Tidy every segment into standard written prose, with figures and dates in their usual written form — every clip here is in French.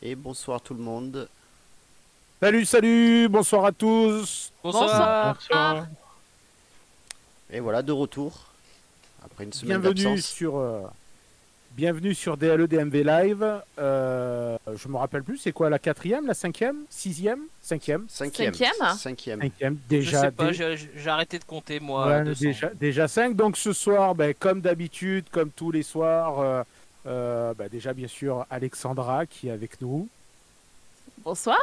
Et bonsoir tout le monde. Salut, salut, bonsoir à tous. Bonsoir. Bonsoir. Et voilà, de retour. Après une semaine Bienvenue d'absence. bienvenue sur DLE DMV Live. Je me rappelle plus, c'est quoi la quatrième, la cinquième, sixième, cinquième, Cinquième. Cinquième Cinquième. cinquième. Je Déjà, sais pas, j'ai arrêté de compter moi. ouais, 200. déjà cinq. Donc ce soir, ben, comme d'habitude, comme tous les soirs, ben, déjà bien sûr Alexandra qui est avec nous, Bonsoir.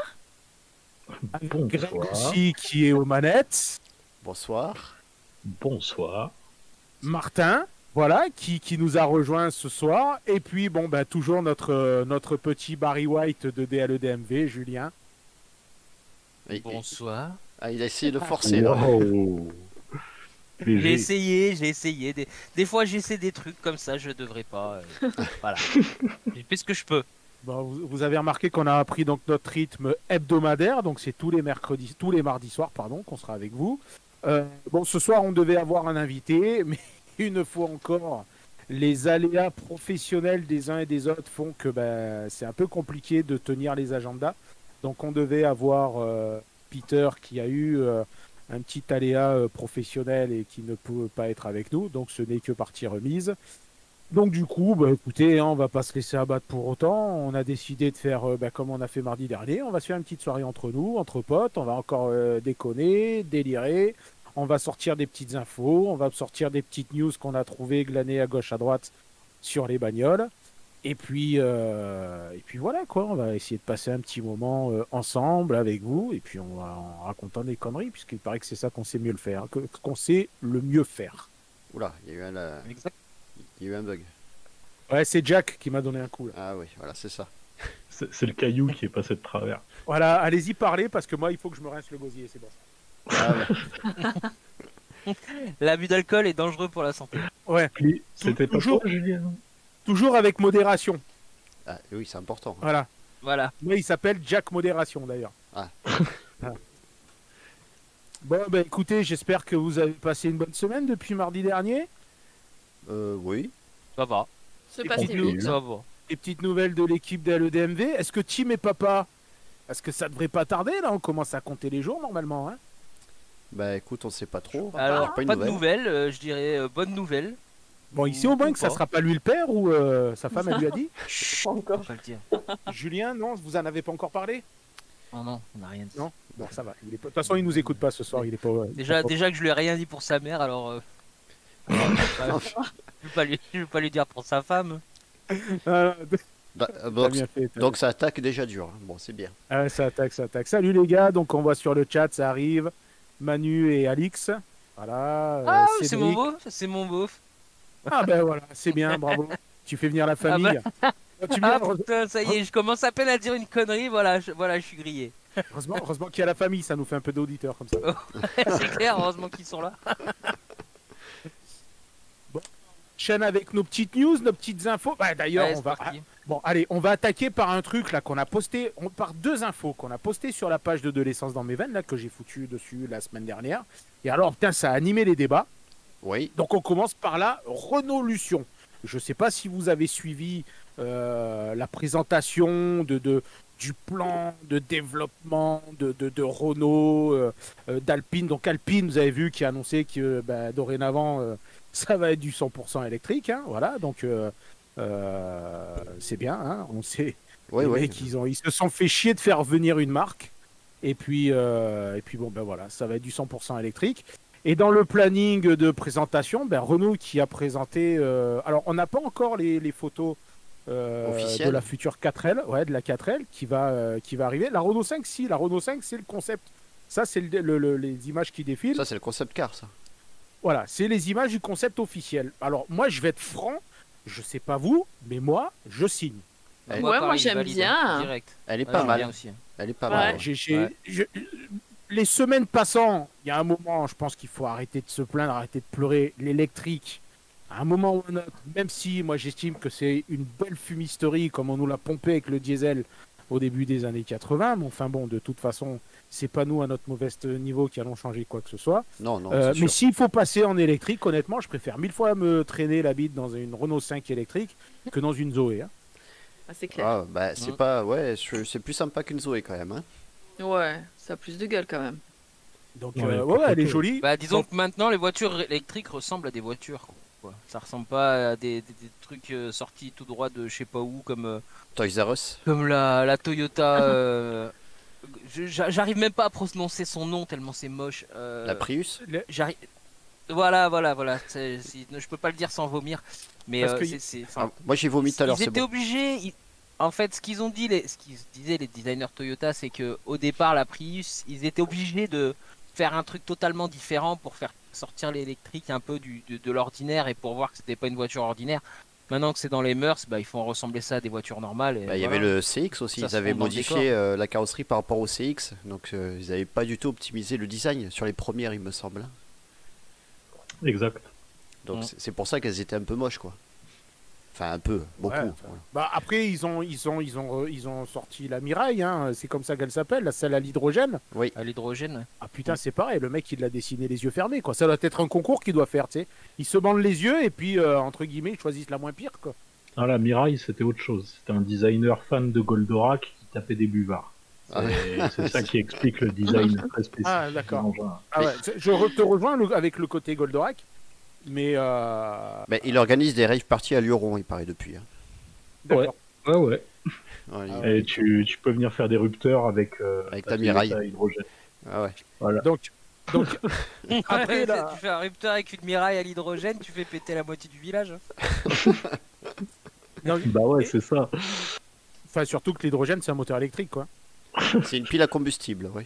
Greg Bonsoir. aussi qui est aux manettes, Bonsoir. Bonsoir. Martin. Voilà, qui nous a rejoint ce soir. Et puis, bon, ben, toujours notre petit Barry White de DLE DMV, Julien. Bonsoir. Ah, il a essayé de forcer là. Wow. J'ai essayé. Des fois j'essaie des trucs comme ça, je devrais pas. Voilà. J'ai fait ce que je peux. Bon, vous avez remarqué qu'on a appris donc notre rythme hebdomadaire, donc c'est tous les mardis soirs, pardon, qu'on sera avec vous. Bon, ce soir on devait avoir un invité, mais une fois encore, les aléas professionnels des uns et des autres font que ben, c'est un peu compliqué de tenir les agendas. Donc on devait avoir Peter qui a eu un petit aléa professionnel et qui ne peut pas être avec nous, donc ce n'est que partie remise. Donc du coup, bah, écoutez, hein, on va pas se laisser abattre pour autant. On a décidé de faire bah, comme on a fait mardi dernier. On va se faire une petite soirée entre nous, entre potes. On va encore déconner, délirer. On va sortir des petites infos. On va sortir des petites news qu'on a trouvées glanées à gauche, à droite sur les bagnoles. Et puis voilà quoi. On va essayer de passer un petit moment ensemble avec vous. Et puis on va en racontant des conneries, puisqu'il paraît que c'est ça qu'on sait mieux le faire, qu'on sait le mieux faire. Oula, il y a eu Exact. il y a eu un bug. Ouais, c'est Jack qui m'a donné un coup là. Ah oui, voilà, c'est ça. C'est le caillou qui est passé de travers. Voilà, allez-y parler parce que moi il faut que je me rince le gosier, c'est bon. Ah, ouais. L'abus d'alcool est dangereux pour la santé. Ouais, C'était pas toujours- toi, Julien? toujours avec modération. Ah, oui, c'est important. Voilà. Voilà. Moi il s'appelle Jack Modération d'ailleurs. Ah. Voilà. Bon, ben écoutez, j'espère que vous avez passé une bonne semaine depuis mardi dernier. Oui. Ça va. Se Et passe puis, vite. Ça va. Les petites nouvelles de l'équipe de l'EDMV. Est-ce que Tim et Papa, est-ce que ça devrait pas tarder là? On commence à compter les jours normalement. Hein, Bah écoute, on sait pas trop. Alors, Pas pas une de nouvelle. nouvelles, je dirais bonne nouvelle. bon, ici au moins que ça pas. sera pas lui le père ou sa femme elle lui a dit. Pas encore. Faut pas le dire. Julien, non, vous en avez pas encore parlé? Non, non, on n'a rien dit. Non. Bon, ça va. De toute façon, il nous écoute pas ce soir. Il est pas. Déjà que je lui ai rien dit pour sa mère, alors. Je vais pas lui dire pour sa femme. Ah, Bah, t'as donc, bien fait, t'as donc ça attaque déjà dur. Hein. Bon, c'est bien. Ah, ça attaque, ça attaque. Salut les gars, donc on voit sur le chat, ça arrive. Manu et Alix. Voilà. Ah oui, c'est Cédric. mon beauf, c'est mon beauf. Ah ben voilà, c'est bien, bravo. Tu fais venir la famille. Tu Ah viens, putain, ça y est, je commence à peine à dire une connerie, voilà, je suis grillé. heureusement qu'il y a la famille, ça nous fait un peu d'auditeurs comme ça. C'est clair, heureusement qu'ils sont là. Chaîne avec nos petites news, nos petites infos. Bah, d'ailleurs, Allez, on c'est va. parti. Bon, allez, on va attaquer par un truc là qu'on a posté, par deux infos qu'on a posté sur la page de l'essence dans mes veines là que j'ai foutu dessus la semaine dernière. Et alors, putain, ça a animé les débats. Oui. Donc on commence par la Renault-Lution. Je ne sais pas si vous avez suivi la présentation du plan de développement de Renault, d'Alpine. Donc Alpine, vous avez vu, qui a annoncé que bah, dorénavant, ça va être du 100% électrique. Hein, voilà, donc c'est bien. Hein, on sait, Oui, les oui. mecs, ils se sont fait chier de faire venir une marque. Et puis bon, ben voilà, ça va être du 100% électrique. Et dans le planning de présentation, ben Renault qui a présenté. Alors, on n'a pas encore les photos de Officielles. la future 4L, ouais, de la 4L qui va arriver. La Renault 5, si, la Renault 5, c'est le concept. Ça, c'est les images qui défilent. Ça, c'est le concept car, ça. Voilà, c'est les images du concept officiel. Alors, moi, je vais être franc, je sais pas vous, mais moi, je signe. Ouais, moi, pareil, j'aime valide, bien. hein, direct. Elle est Ouais, pas j'aime mal. bien aussi. Elle est pas Ouais. mal. Ouais. Les semaines passant, il y a un moment, je pense qu'il faut arrêter de se plaindre, arrêter de pleurer. L'électrique, à un moment ou un autre, même si moi j'estime que c'est une belle fumisterie comme on nous l'a pompé avec le diesel au début des années 80, mais enfin bon, de toute façon, c'est pas nous à notre mauvais niveau qui allons changer quoi que ce soit. Non, non, c'est Mais sûr. s'il faut passer en électrique, honnêtement, je préfère 1000 fois me traîner la bite dans une Renault 5 électrique que dans une Zoé. Hein. Ah, c'est clair. Ah, bah, c'est pas. Ouais, c'est plus sympa qu'une Zoé quand même. Hein. Ouais, ça a plus de gueule quand même. Donc, Ouais, ouais, elle est photo. jolie. Bah, disons que maintenant, les voitures électriques ressemblent à des voitures, quoi. Ça ressemble pas à des trucs sortis tout droit de je sais pas où, Toys R Us. comme la Toyota. J'arrive même pas à prononcer son nom tellement c'est moche. La Prius. J'arrive. Voilà. Je peux pas le dire sans vomir. Mais Parce que Ah, moi j'ai vomi tout à l'heure, ils c'est étaient bon. obligés. En fait, ce qu'ils ont dit, ce qu'ils disaient les designers Toyota, c'est que au départ, la Prius, ils étaient obligés de faire un truc totalement différent pour faire sortir l'électrique un peu de l'ordinaire et pour voir que c'était pas une voiture ordinaire. Maintenant que c'est dans les mœurs, bah, ils font ressembler ça à des voitures normales. Et Bah, il y voilà. avait le CX aussi, Ça ils se avaient fond dans le modifié la carrosserie par rapport au CX, donc ils n'avaient pas du tout optimisé le design sur les premières, il me semble. Exact. Donc Mm. c'est pour ça qu'elles étaient un peu moches, quoi. Enfin, un peu, beaucoup. Ouais, voilà. Bah après ils ont sorti la Mirai, hein, c'est comme ça qu'elle s'appelle, la celle à l'hydrogène. Oui, À l'hydrogène. Ah putain c'est pareil, le mec il l'a dessiné les yeux fermés quoi. Ça doit être un concours qu'il doit faire, tu sais. Ils se bandent les yeux et puis entre guillemets ils choisissent la moins pire quoi. Ah, la Mirai, c'était autre chose. C'était un designer fan de Goldorak qui tapait des buvards. Ah C'est ça qui explique le design très spécifique. Ah, d'accord. de l'engin. Ah ouais, te rejoins avec le côté Goldorak, mais mais il organise des rave parties à Luron, il paraît depuis. Hein. d'accord. Ouais, ouais. Ouais, Ah Et tu peux venir faire des rupteurs avec ta Mirai. Toyota hydrogène. Ah ouais. Voilà. Donc après, Ouais, là- tu fais un rupteur avec une Mirai à l'hydrogène, tu fais péter la moitié du village. non, Bah ouais, c'est ça. enfin surtout que l'hydrogène c'est un moteur électrique quoi. C'est une pile à combustible, oui.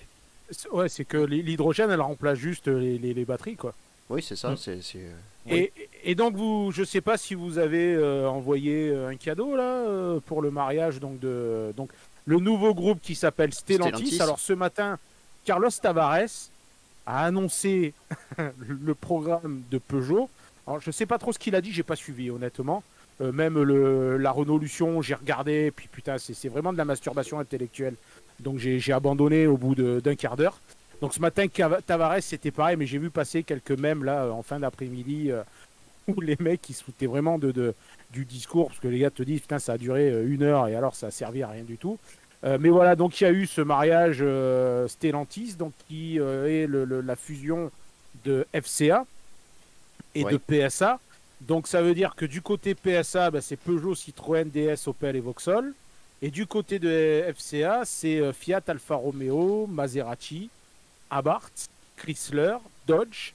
Ouais, c'est que l'hydrogène elle remplace juste les batteries quoi. Oui, c'est ça. Mm. Et donc je sais pas si vous avez envoyé un cadeau là pour le mariage donc le nouveau groupe qui s'appelle Stellantis. Stellantis. Alors ce matin, Carlos Tavares a annoncé le programme de Peugeot. Alors je sais pas trop ce qu'il a dit, j'ai pas suivi honnêtement. Même la Renault Lution, j'ai regardé, puis putain c'est vraiment de la masturbation intellectuelle. Donc j'ai abandonné au bout d'un quart d'heure. Donc ce matin, Tavares, c'était pareil, mais j'ai vu passer quelques mèmes là en fin d'après-midi où les mecs ils se foutaient vraiment du discours, parce que les gars te disent putain ça a duré 1 heure et alors ça a servi à rien du tout. Mais voilà, donc il y a eu ce mariage Stellantis, donc qui est la fusion de FCA et Ouais. de PSA. Donc ça veut dire que du côté PSA, bah, c'est Peugeot, Citroën, DS, Opel et Vauxhall. Et du côté de FCA, c'est Fiat, Alfa Romeo, Maserati, Abarth, Chrysler, Dodge,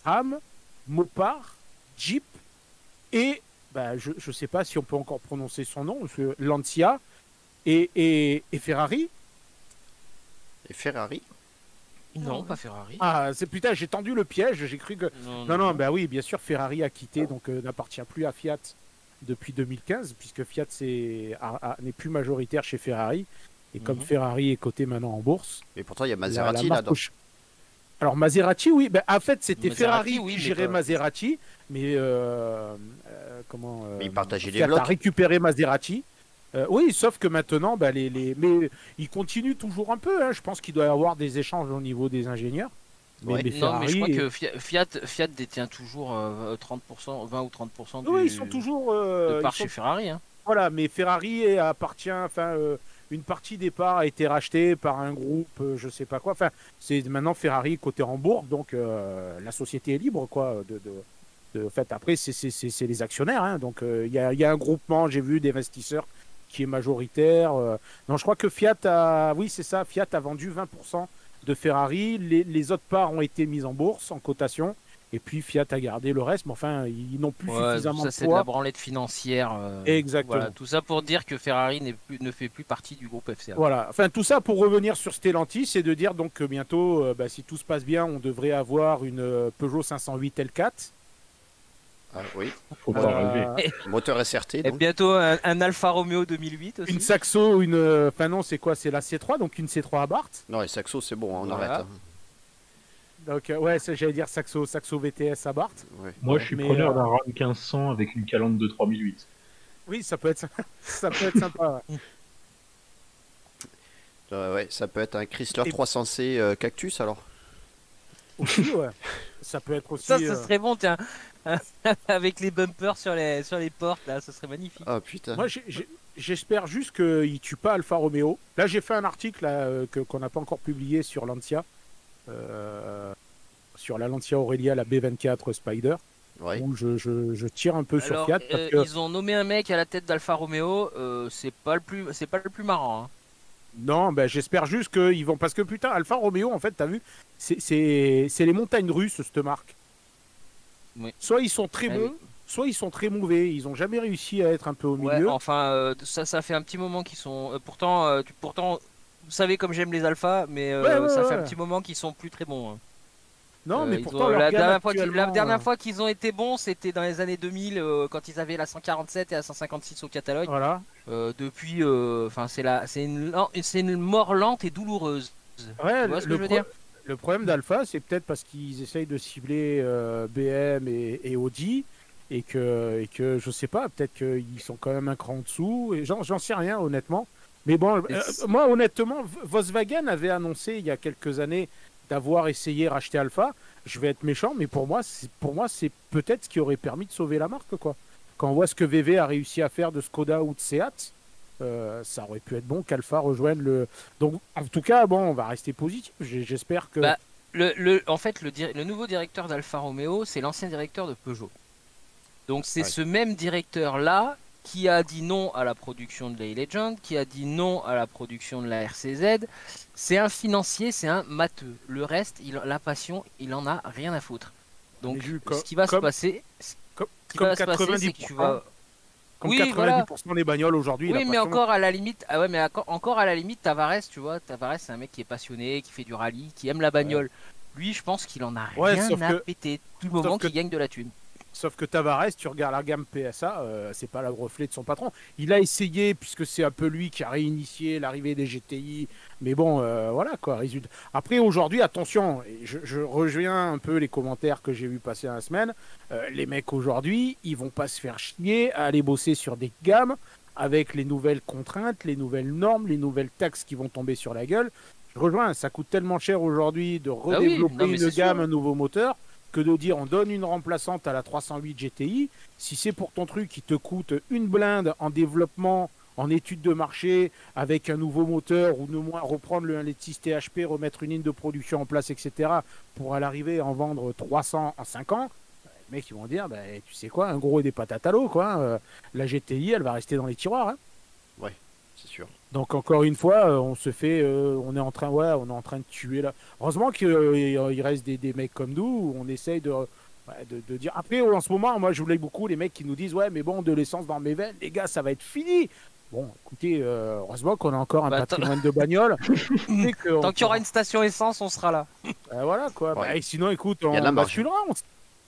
Ram, Mopar, Jeep et bah, je ne sais pas si on peut encore prononcer son nom, parce que Lancia et Ferrari. Et Ferrari. Non, pas Ferrari. Ah, c'est putain, j'ai tendu le piège, j'ai cru que. Non, bah oui, bien sûr, Ferrari a quitté, donc n'appartient plus à Fiat depuis 2015, puisque Fiat n'est plus majoritaire chez Ferrari. Et comme Ferrari est coté maintenant en bourse. Mais pourtant, il y a la Maserati marque là-dedans. Alors Maserati, oui, ben, en fait c'était Maserati, Ferrari oui, qui mais gérait pas- Maserati, mais comment Mais ils partageaient les Fiat blocs. a récupéré Maserati. Oui, sauf que maintenant, ben, mais ils continuent toujours un peu. Hein. Je pense qu'il doit y avoir des échanges au niveau des ingénieurs. Ouais. Mais Non, mais je crois Ferrari, que Fiat détient toujours 30%, 20 ou 30% du oui, ils sont toujours. de ils part sont- chez Ferrari. Hein. Voilà, mais Ferrari appartient, enfin, une partie des parts a été rachetée par un groupe, je sais pas quoi. Enfin, c'est maintenant Ferrari côté en bourse, donc la société est libre, quoi. En fait, après, c'est les actionnaire, hein, donc il y a un groupement, j'ai vu, d'investisseurs qui est majoritaire. Non, je crois que Fiat oui, c'est ça, Fiat a vendu 20% de Ferrari. Les autres parts ont été mises en bourse, en cotation. Et puis Fiat a gardé le reste, mais enfin, ils n'ont plus Ouais, suffisamment ça de c'est de la poids. branlette financière. Exactement. Voilà, tout ça pour dire que Ferrari ne fait plus partie du groupe FCA. Voilà, enfin tout ça pour revenir sur Stellantis, c'est de dire donc que bientôt, bah, si tout se passe bien, on devrait avoir une Peugeot 508 L4. Ah, oui. Faut pas rêver. Moteur SRT. Et Donc. bientôt un Alfa Romeo 2008 aussi. Une Saxo, enfin non, c'est quoi? C'est la C3, donc une C3 Abarth. Non, les Saxo, c'est bon, on Voilà. arrête. Hein. Donc ouais, j'allais dire Saxo VTS Abarth. Ouais. Moi, je suis Mais, preneur d'un RAM 1500 avec une calandre de 3008. Oui, ça peut être, ça peut être sympa. Ouais. Ouais, ça peut être un Chrysler Et- 300C Cactus alors. Aussi, ouais. Ça peut être aussi. Ça serait bon, tiens. avec les bumpers sur les portes, là, ce serait magnifique. Ah putain. Moi, j'espère juste qu'il tue pas Alfa Romeo. Là, j'ai fait un article là, qu'on n'a pas encore publié sur Lancia. Sur la Lancia Aurelia, la B24 Spider. Ouais. Où je tire un peu sur Alors, Fiat. Parce que... ils ont nommé un mec à la tête d'Alfa Romeo, c'est pas le plus marrant. Hein. Non, ben, j'espère juste qu'ils vont. Parce que putain, Alfa Romeo, en fait, t'as vu, c'est les montagnes russes, cette marque. Oui. Soit ils sont très Ah bons, oui. soit ils sont très mauvais. Ils ont jamais réussi à être un peu au Ouais, milieu. enfin, ça fait un petit moment qu'ils sont. Pourtant, vous savez comme j'aime les alphas, mais Ouais, ça fait ouais. un petit moment qu'ils sont plus très bons. Hein. Non, mais Ils pourtant, ont- leur la gamme dernière actuellement, fois qu'ils ont été bons, c'était dans les années 2000, quand ils avaient la 147 et la 156 au catalogue. voilà. Depuis, enfin, c'est une mort lente et douloureuse. Ouais, Tu vois ce que je veux dire? Le problème d'Alpha, c'est peut-être parce qu'ils essayent de cibler BM et Audi. Et que je sais pas, peut-être qu'ils sont quand même un cran en dessous. Et j'en sais rien, honnêtement. Mais bon, moi, honnêtement, Volkswagen avait annoncé il y a quelques années d'avoir essayé racheter Alpha. Je vais être méchant, mais pour moi, c'est peut-être ce qui aurait permis de sauver la marque, quoi. Quand on voit ce que VV a réussi à faire de Skoda ou de Seat, ça aurait pu être bon qu'Alpha rejoigne le. Donc, en tout cas, bon, on va rester positif. J'espère que. Bah, en fait, le nouveau directeur d'Alfa Romeo, c'est l'ancien directeur de Peugeot. Donc c'est Ouais. ce même directeur-là qui a dit non à la production de la Legend, qui a dit non à la production de la RCZ. C'est un financier, c'est un matheux. Le reste, la passion, il en a rien à foutre. Donc Mais Jules, ce qui va se passer, comme c'est que tu vas... Comme Oui, 90% des bagnoles aujourd'hui. Oui, la mais passion- encore à la limite, ah ouais, mais encore à la limite, Tavares, tu vois, Tavares, c'est un mec qui est passionné, qui fait du rallye, qui aime la bagnole. Lui, je pense qu'il en a Ouais, rien sauf à que- péter du moment que- qu'il gagne de la thune. Sauf que Tavares, tu regardes la gamme PSA, c'est pas le reflet de son patron. Il a essayé, puisque c'est un peu lui qui a réinitié l'arrivée des GTI. Mais bon, voilà quoi, résultat. Après, aujourd'hui, attention, et je reviens un peu les commentaires que j'ai vu passer dans la semaine. Les mecs aujourd'hui, ils vont pas se faire chier à aller bosser sur des gammes avec les nouvelles contraintes, les nouvelles normes, les nouvelles taxes qui vont tomber sur la gueule. Je rejoins, ça coûte tellement cher aujourd'hui de oui, redévelopper non, mais une c'est gamme, sûr. un nouveau moteur, que de dire on donne une remplaçante à la 308 GTI. Si c'est pour ton truc qui te coûte une blinde en développement, en étude de marché, avec un nouveau moteur, ou au moins reprendre le 1.6 THP, remettre une ligne de production en place, etc., pour à l'arrivée en vendre 300 en 5 ans, les mecs ils vont dire, bah, tu sais quoi, un gros et des patates à l'eau, quoi. La GTI, elle va rester dans les tiroirs. Hein. C'est sûr. Donc encore une fois, on se fait, on est en train de tuer là. Heureusement qu'il reste des mecs comme nous, où on essaye de dire. Après, en ce moment, moi je voulais beaucoup les mecs qui nous disent ouais, mais bon, de l'essence dans mes veines, les gars, ça va être fini. Bon, écoutez, heureusement qu'on a encore un Bah, patrimoine de bagnole. Tant qu'il y aura une station essence, on sera là. Voilà quoi. Ouais. Bah, et sinon, écoute, y a de la on marge. basculera.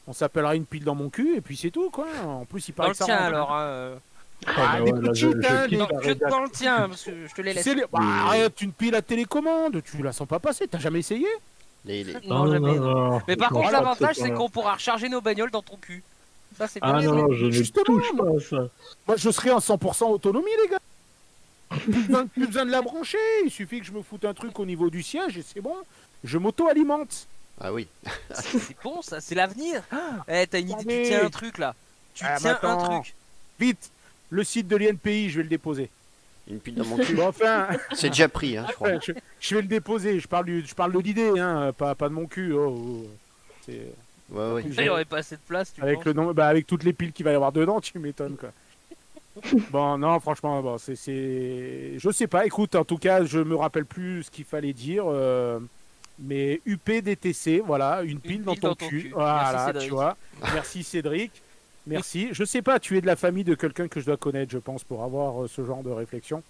On s'appellera une pile dans mon cul et puis c'est tout quoi. En plus, il Dans paraît le que ça tien rend- alors. Ah, bah des ouais, là, petites, je hein, quitte des- la Que rédaction. dans le tien, parce que je te les Tu laisse. sais, arrête une pile à télécommande, tu la sens pas passer, t'as jamais essayé? Non, jamais. Mais par contre, Voilà, l'avantage, c'est pas- qu'on pourra recharger nos bagnoles dans ton cul. Ça, c'est bien. Ah non, je ne Justement, touche pas à ça. Moi, je serai en 100% autonomie, les gars. Plus besoin de la brancher. Il suffit que je me foute un truc au niveau du siège et c'est bon. Je m'auto-alimente. Ah oui. C'est bon, ça, c'est l'avenir. Eh, t'as une idée, tu Allez. tiens un truc là. Tu Ah, tiens un maintenant. truc. Vite, le site de l'INPI, je vais le déposer. Une pile dans mon cul. Bon, enfin, C'est déjà pris, hein, je crois. je vais le déposer. Je parle de l'idée, hein, pas de mon cul. C'est... Ouais, ouais. Il y aurait pas assez de place, tu Avec penses le nom, bah, avec toutes les piles qu'il va y avoir dedans, tu m'étonnes quoi. Bon, non, franchement, bon, je sais pas. Écoute, en tout cas, je me rappelle plus ce qu'il fallait dire. Mais UPDTC, voilà, une pile dans ton cul. Voilà, Merci, Cédric. tu vois. Merci Cédric. Merci. Je sais pas, tu es de la famille de quelqu'un que je dois connaître, je pense, pour avoir ce genre de réflexion.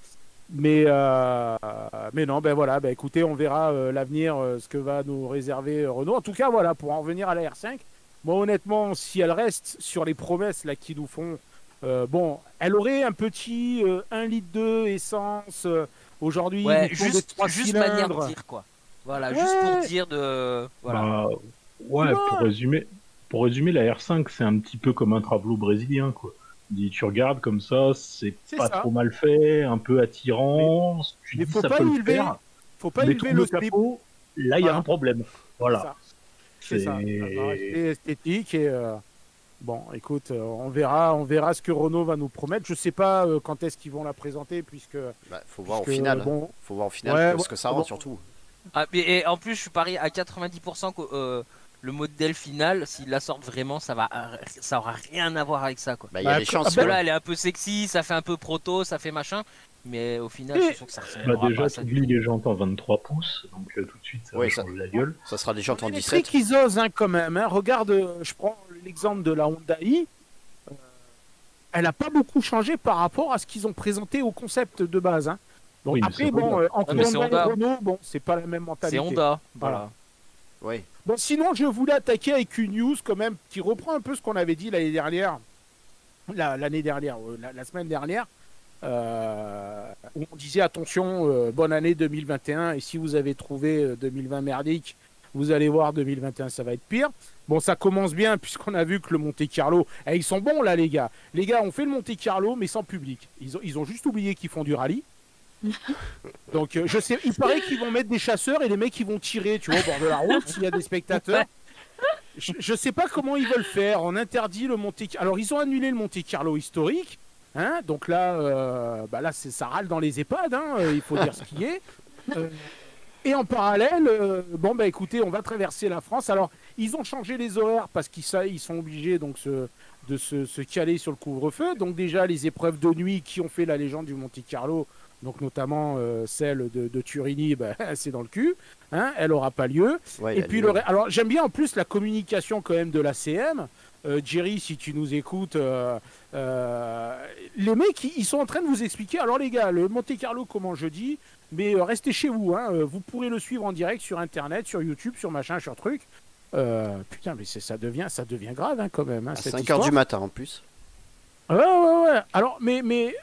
Mais non, ben voilà, ben écoutez, on verra l'avenir, ce que va nous réserver Renault. En tout cas, voilà, pour en revenir à la R5, moi honnêtement, si elle reste sur les promesses là qu'ils nous font, bon, elle aurait un petit 1 litre de essence. Aujourd'hui, Ouais, ils nous font des 3 juste manière cylindres. de dire quoi. Voilà, Ouais. juste pour dire de. Voilà. Bah, ouais, pour résumer, la R5, c'est un petit peu comme un travelot brésilien, quoi. Tu regardes comme ça, c'est C'est pas ça. trop mal fait, un peu attirant. Tu Mais dis faut ça pas peut le élever, faire, faut pas mais élever tourne le le slip. capot, là il y a Voilà. un problème. Voilà. C'est ça. Ça va rester esthétique et Bon, écoute, on verra ce que Renault va nous promettre. Je sais pas quand est-ce qu'ils vont la présenter, puisque. Bah, faut voir au puisque, final. bon, Faut voir au final Ouais, ce que ça bon. rend surtout. Ah, et en plus, je parie à 90% que le modèle final, s'ils la sortent vraiment, ça aura rien à voir avec ça, quoi. Bah, il y a Bah, des que- chances. Parce que ben- là, elle est un peu sexy, ça fait un peu proto, ça fait machin, mais au final, Et- je suis sûr que ça ressemblera pas déjà, à ça. tu oublies les jantes en 23 pouces, donc tout de suite, ça Ouais, va ça- changer la gueule. Ça sera des jantes en Les 17. trucs, ils osent hein, quand même. Hein. Regarde, je prends l'exemple de la Honda i. Elle n'a pas beaucoup changé par rapport à ce qu'ils ont présenté au concept de base. Hein. Donc Oui, mais après, c'est bon, Honda. entre mais c'est Honda et Honda. Renault, bon, c'est pas la même mentalité. C'est Honda, Voilà. voilà. Ouais. Bon, sinon, je voulais attaquer avec une news quand même qui reprend un peu ce qu'on avait dit l'année dernière, la semaine dernière, où on disait attention, bonne année 2021, et si vous avez trouvé 2020 merdique, vous allez voir 2021, ça va être pire. Bon, ça commence bien puisqu'on a vu que le Monte Carlo, ils sont bons là, les gars. Les gars ont fait le Monte Carlo, mais sans public. Ils ont juste oublié qu'ils font du rallye. Donc, je sais, il paraît qu'ils vont mettre des chasseurs et les mecs qui vont tirer, tu vois, au bord de la route s'il y a des spectateurs. Je sais pas comment ils veulent faire. On interdit le Monte. Alors, ils ont annulé le Monte Carlo historique. Hein, donc là, ça râle dans les EHPAD. Hein, il faut dire ce qui est. Et en parallèle, écoutez, on va traverser la France. Alors, ils ont changé les horaires parce qu'ils sont obligés donc de se caler sur le couvre-feu. Donc déjà, les épreuves de nuit qui ont fait la légende du Monte Carlo, donc notamment celle de Turini, c'est dans le cul. Hein, elle n'aura pas lieu. Ouais, Et puis alors j'aime bien en plus la communication quand même de la CM. Jerry, si tu nous écoutes, les mecs ils sont en train de vous expliquer. Alors les gars, le Monte Carlo commence jeudi, mais restez chez vous. Hein, vous pourrez le suivre en direct sur Internet, sur YouTube, sur machin, sur truc. Putain, mais ça devient grave hein, quand même. Hein, à cette 5h histoire. du matin en plus. Ouais. Alors, mais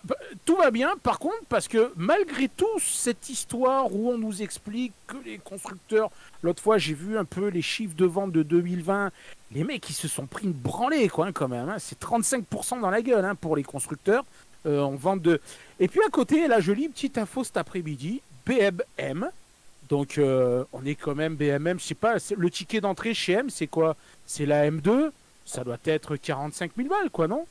tout va bien, par contre, parce que malgré tout, cette histoire où on nous explique que les constructeurs, l'autre fois, j'ai vu un peu les chiffres de vente de 2020, les mecs, ils se sont pris une branlée, quoi, hein, quand même. Hein. C'est 35% dans la gueule hein, pour les constructeurs en vente de. Et puis à côté, là, je lis une petite info cet après-midi, BMM. Donc, on est quand même BMM, je sais pas, le ticket d'entrée chez M, c'est quoi? C'est la M2, ça doit être 45 000 balles, quoi, non?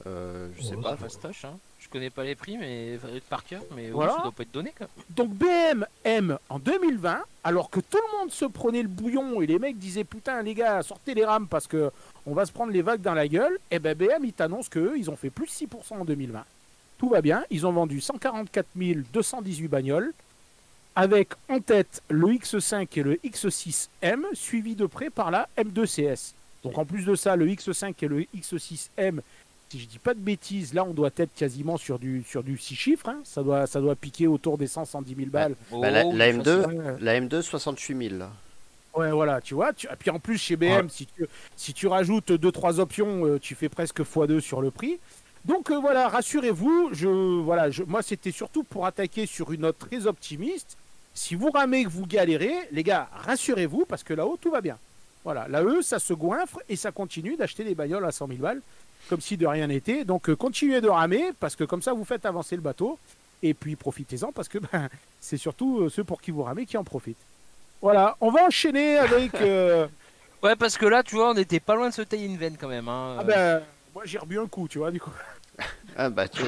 Je sais Ouais, pas. Pas fastoche, hein. Je connais pas les prix, mais par cœur, mais Voilà. oui, ça doit pas être donné, quoi. Donc BM en 2020, alors que tout le monde se prenait le bouillon et les mecs disaient putain les gars sortez les rames parce que on va se prendre les vagues dans la gueule, et ben BM ils t'annoncent qu'eux ils ont fait plus 6% en 2020. Tout va bien, ils ont vendu 144 218 bagnoles avec en tête le X5 et le X6M suivi de près par la M2 CS. Donc en plus de ça, le X5 et le X6M, si je dis pas de bêtises, là on doit être quasiment sur du 6 chiffres. Hein. Ça doit piquer autour des 110 000 balles. Bah, la oui, M2, facile. la M2 68 000 là. Ouais, voilà, tu vois. Et puis en plus, chez BM, si tu rajoutes 2-3 options, tu fais presque x2 sur le prix. Donc voilà, rassurez-vous, moi c'était surtout pour attaquer sur une note très optimiste. Si vous ramez que vous galérez, les gars, rassurez-vous parce que là-haut tout va bien. Voilà, là-haut ça se goinfre et ça continue d'acheter des bagnoles à 100 000 balles comme si de rien n'était. Donc continuez de ramer parce que comme ça vous faites avancer le bateau et puis profitez-en parce que c'est surtout ceux pour qui vous ramez qui en profitent. Voilà, on va enchaîner avec. Ouais, parce que là, tu vois, on était pas loin de se tailler une veine quand même. Hein. Moi j'ai rebu un coup, tu vois, du coup. Ah bah tu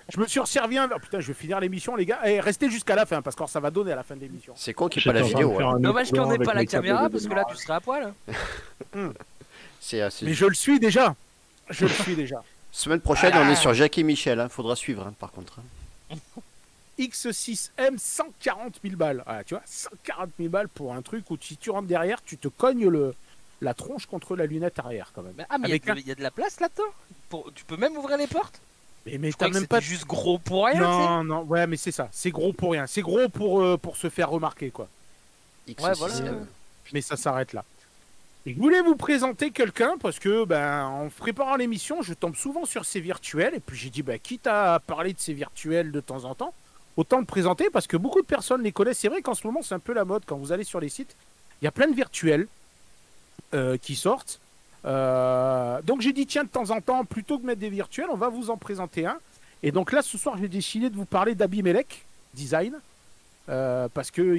Je me suis resservi un verre. Putain, je vais finir l'émission, les gars. Et restez jusqu'à la fin, parce que ça va donner à la fin de l'émission. c'est con qu'il n'y ait pas la vidéo. Ouais. Dommage qu'on n'ait pas la caméra, parce que là, tu serais à poil. C'est Mais je le suis déjà. Je le suis déjà. Semaine prochaine, on est sur Jacques et Michel. Hein. Faudra suivre hein, par contre. Hein. X6M, 140 000 balles. Voilà, tu vois, 140 000 balles pour un truc où si tu rentres derrière, tu te cognes la tronche contre la lunette arrière, quand même. Ah, mais Avec il y a de la place là-dedans. Tu peux même ouvrir les portes. Mais Je t'as crois que même c'était pas. juste gros pour rien. Non, non, ouais, mais c'est ça. C'est gros pour rien. C'est gros pour se faire remarquer, quoi. Ouais, voilà. Mais ça s'arrête là. Et je voulais vous présenter quelqu'un parce que, en préparant l'émission, je tombe souvent sur ces virtuels. Et puis j'ai dit, quitte à parler de ces virtuels de temps en temps, autant le présenter parce que beaucoup de personnes les connaissent. C'est vrai qu'en ce moment, c'est un peu la mode quand vous allez sur les sites. Il y a plein de virtuels qui sortent. Donc j'ai dit, tiens, de temps en temps, plutôt que de mettre des virtuels, on va vous en présenter un. Et donc là, ce soir, j'ai décidé de vous parler d'Abimelech Design. Parce que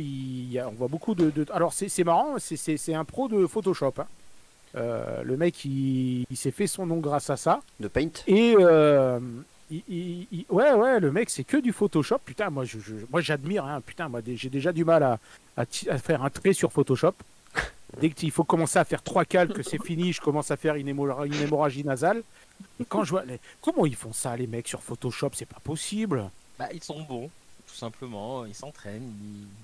on voit beaucoup de... Alors c'est marrant, c'est un pro de Photoshop. Hein. Le mec, il s'est fait son nom grâce à ça. De Paint. Et ouais, le mec, c'est que du Photoshop. Putain, moi j'admire. Hein. Putain, moi j'ai déjà du mal à faire un trait sur Photoshop. Dès qu'il faut commencer à faire 3 calques, c'est fini, je commence à faire une hémorragie nasale. Et quand je vois. Comment ils font ça, les mecs, sur Photoshop? C'est pas possible. Bah, ils sont bons, tout simplement. Ils s'entraînent,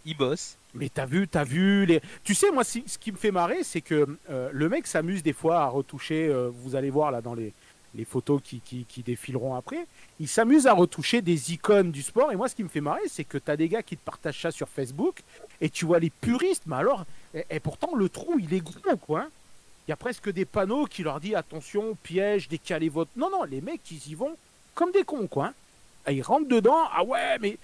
ils bossent. Mais t'as vu les. Tu sais, moi, ce qui me fait marrer, c'est que le mec s'amuse des fois à retoucher. Vous allez voir là dans les photos qui défileront après. Il s'amuse à retoucher des icônes du sport. Et moi, ce qui me fait marrer, c'est que t'as des gars qui te partagent ça sur Facebook. Et tu vois les puristes. Mais alors, et pourtant, le trou, il est gros, quoi. Hein. Il y a presque des panneaux qui leur disent attention, piège, décalez votre. Non, les mecs, ils y vont comme des cons, quoi. Hein. Et ils rentrent dedans. Ah ouais, mais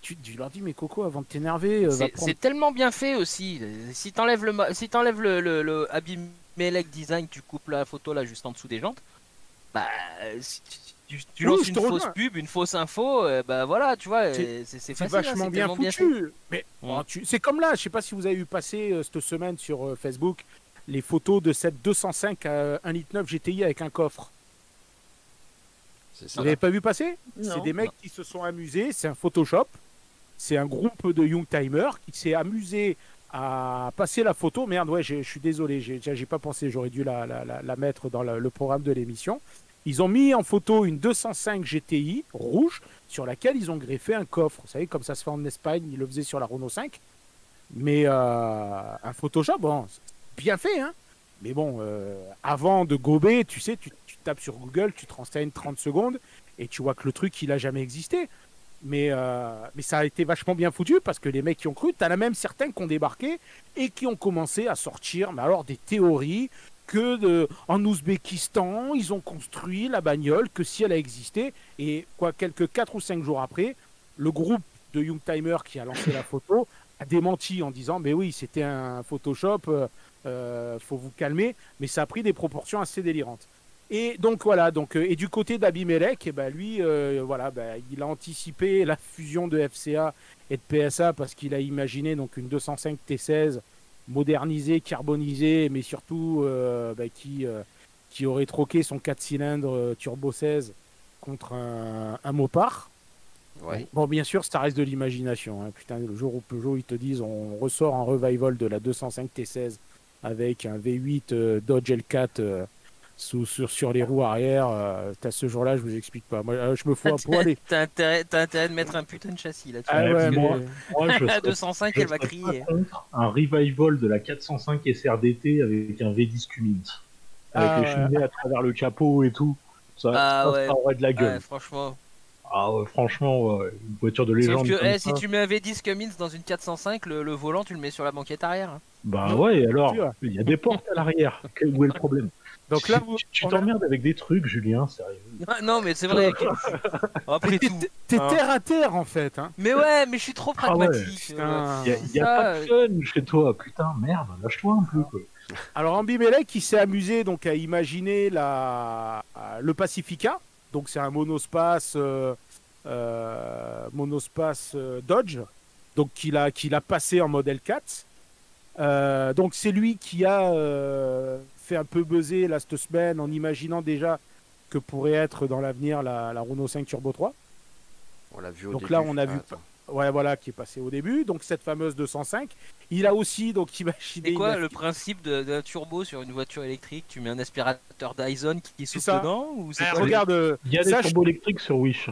tu leur dis, mais Coco, avant de t'énerver, c'est tellement bien fait aussi. Si t'enlèves le Abimelech Design, tu coupes la photo là juste en dessous des jantes. Bah, si tu lances une fausse pub, une fausse info, bah voilà, tu vois, c'est facile. Vachement bien foutu. Mais c'est comme là, je sais pas si vous avez vu passer cette semaine sur Facebook les photos de cette 205 à 1,9 litre GTI avec un coffre. Vous l'avez pas vu passer? C'est des mecs qui se sont amusés, c'est un Photoshop, c'est un groupe de Youngtimer qui s'est amusé à passer la photo. Merde, ouais, je suis désolé, j'ai pas pensé, j'aurais dû la mettre dans le programme de l'émission. Ils ont mis en photo une 205 GTI rouge sur laquelle ils ont greffé un coffre. Vous savez, comme ça se fait en Espagne, ils le faisaient sur la Renault 5. Mais un Photoshop, bon, bien fait, hein. Mais bon, avant de gober, tu sais, tu tapes sur Google, tu te renseignes 30 secondes et tu vois que le truc, il a jamais existé. Mais ça a été vachement bien foutu parce que les mecs qui ont cru, t'en as même certains qui ont débarqué et qui ont commencé à sortir, mais alors des théories que en Ouzbékistan, ils ont construit la bagnole, que si elle a existé, et quoi, quelques 4 ou 5 jours après, le groupe de Youngtimer qui a lancé la photo a démenti en disant mais oui, c'était un Photoshop, faut vous calmer, mais ça a pris des proportions assez délirantes. Et donc voilà, et du côté d'Abimelech, lui, il a anticipé la fusion de FCA et de PSA parce qu'il a imaginé donc une 205 T16 modernisée, carbonisée, mais surtout qui aurait troqué son 4 cylindres turbo 16 contre un Mopar. Ouais. Bon, bien sûr, ça reste de l'imagination. Hein. Putain, le jour où Peugeot ils te disent on ressort un revival de la 205 T16 avec un V8 Dodge L4 sur les roues arrière, ce jour-là, je vous explique pas. Moi, je me fous à poil. T'as intérêt de mettre un putain de châssis là-dessus. Ah ouais, moi, la 205, elle va crier. Un revival de la 405 SRDT avec un V10 Cummins. Avec les cheminées à travers le capot et tout. Ça aurait de la gueule. Ouais, franchement. Ah ouais, franchement, une voiture de légende. Sauf que si tu mets un V10 Cummins dans une 405, le volant, tu le mets sur la banquette arrière. Hein. Bah non, ouais, alors, il y a des portes à l'arrière. Où est le problème? Donc là, tu t'emmerdes avec des trucs, Julien, sérieux. Non, mais c'est vrai. Après tout. T'es terre à terre, en fait. Hein. Mais ouais, mais je suis trop pragmatique. Il y a pas de fun chez toi. Putain, merde, lâche-toi un peu, quoi. Alors, Abimelech, il s'est amusé donc, à imaginer le Pacifica. Donc, c'est un monospace Dodge. Donc, qu'il a passé en modèle 4. Donc, c'est lui qui a fait un peu buzzer là cette semaine en imaginant déjà que pourrait être dans l'avenir la Renault 5 Turbo 3. On l'a vu au donc début. là on a vu qui est passé au début, donc cette fameuse 205. Il a aussi donc imaginé. C'est quoi le principe d'un turbo sur une voiture électrique? Tu mets un aspirateur Dyson qui souffle dedans ou c'est regarde, il y a des turbos électriques sur Wish.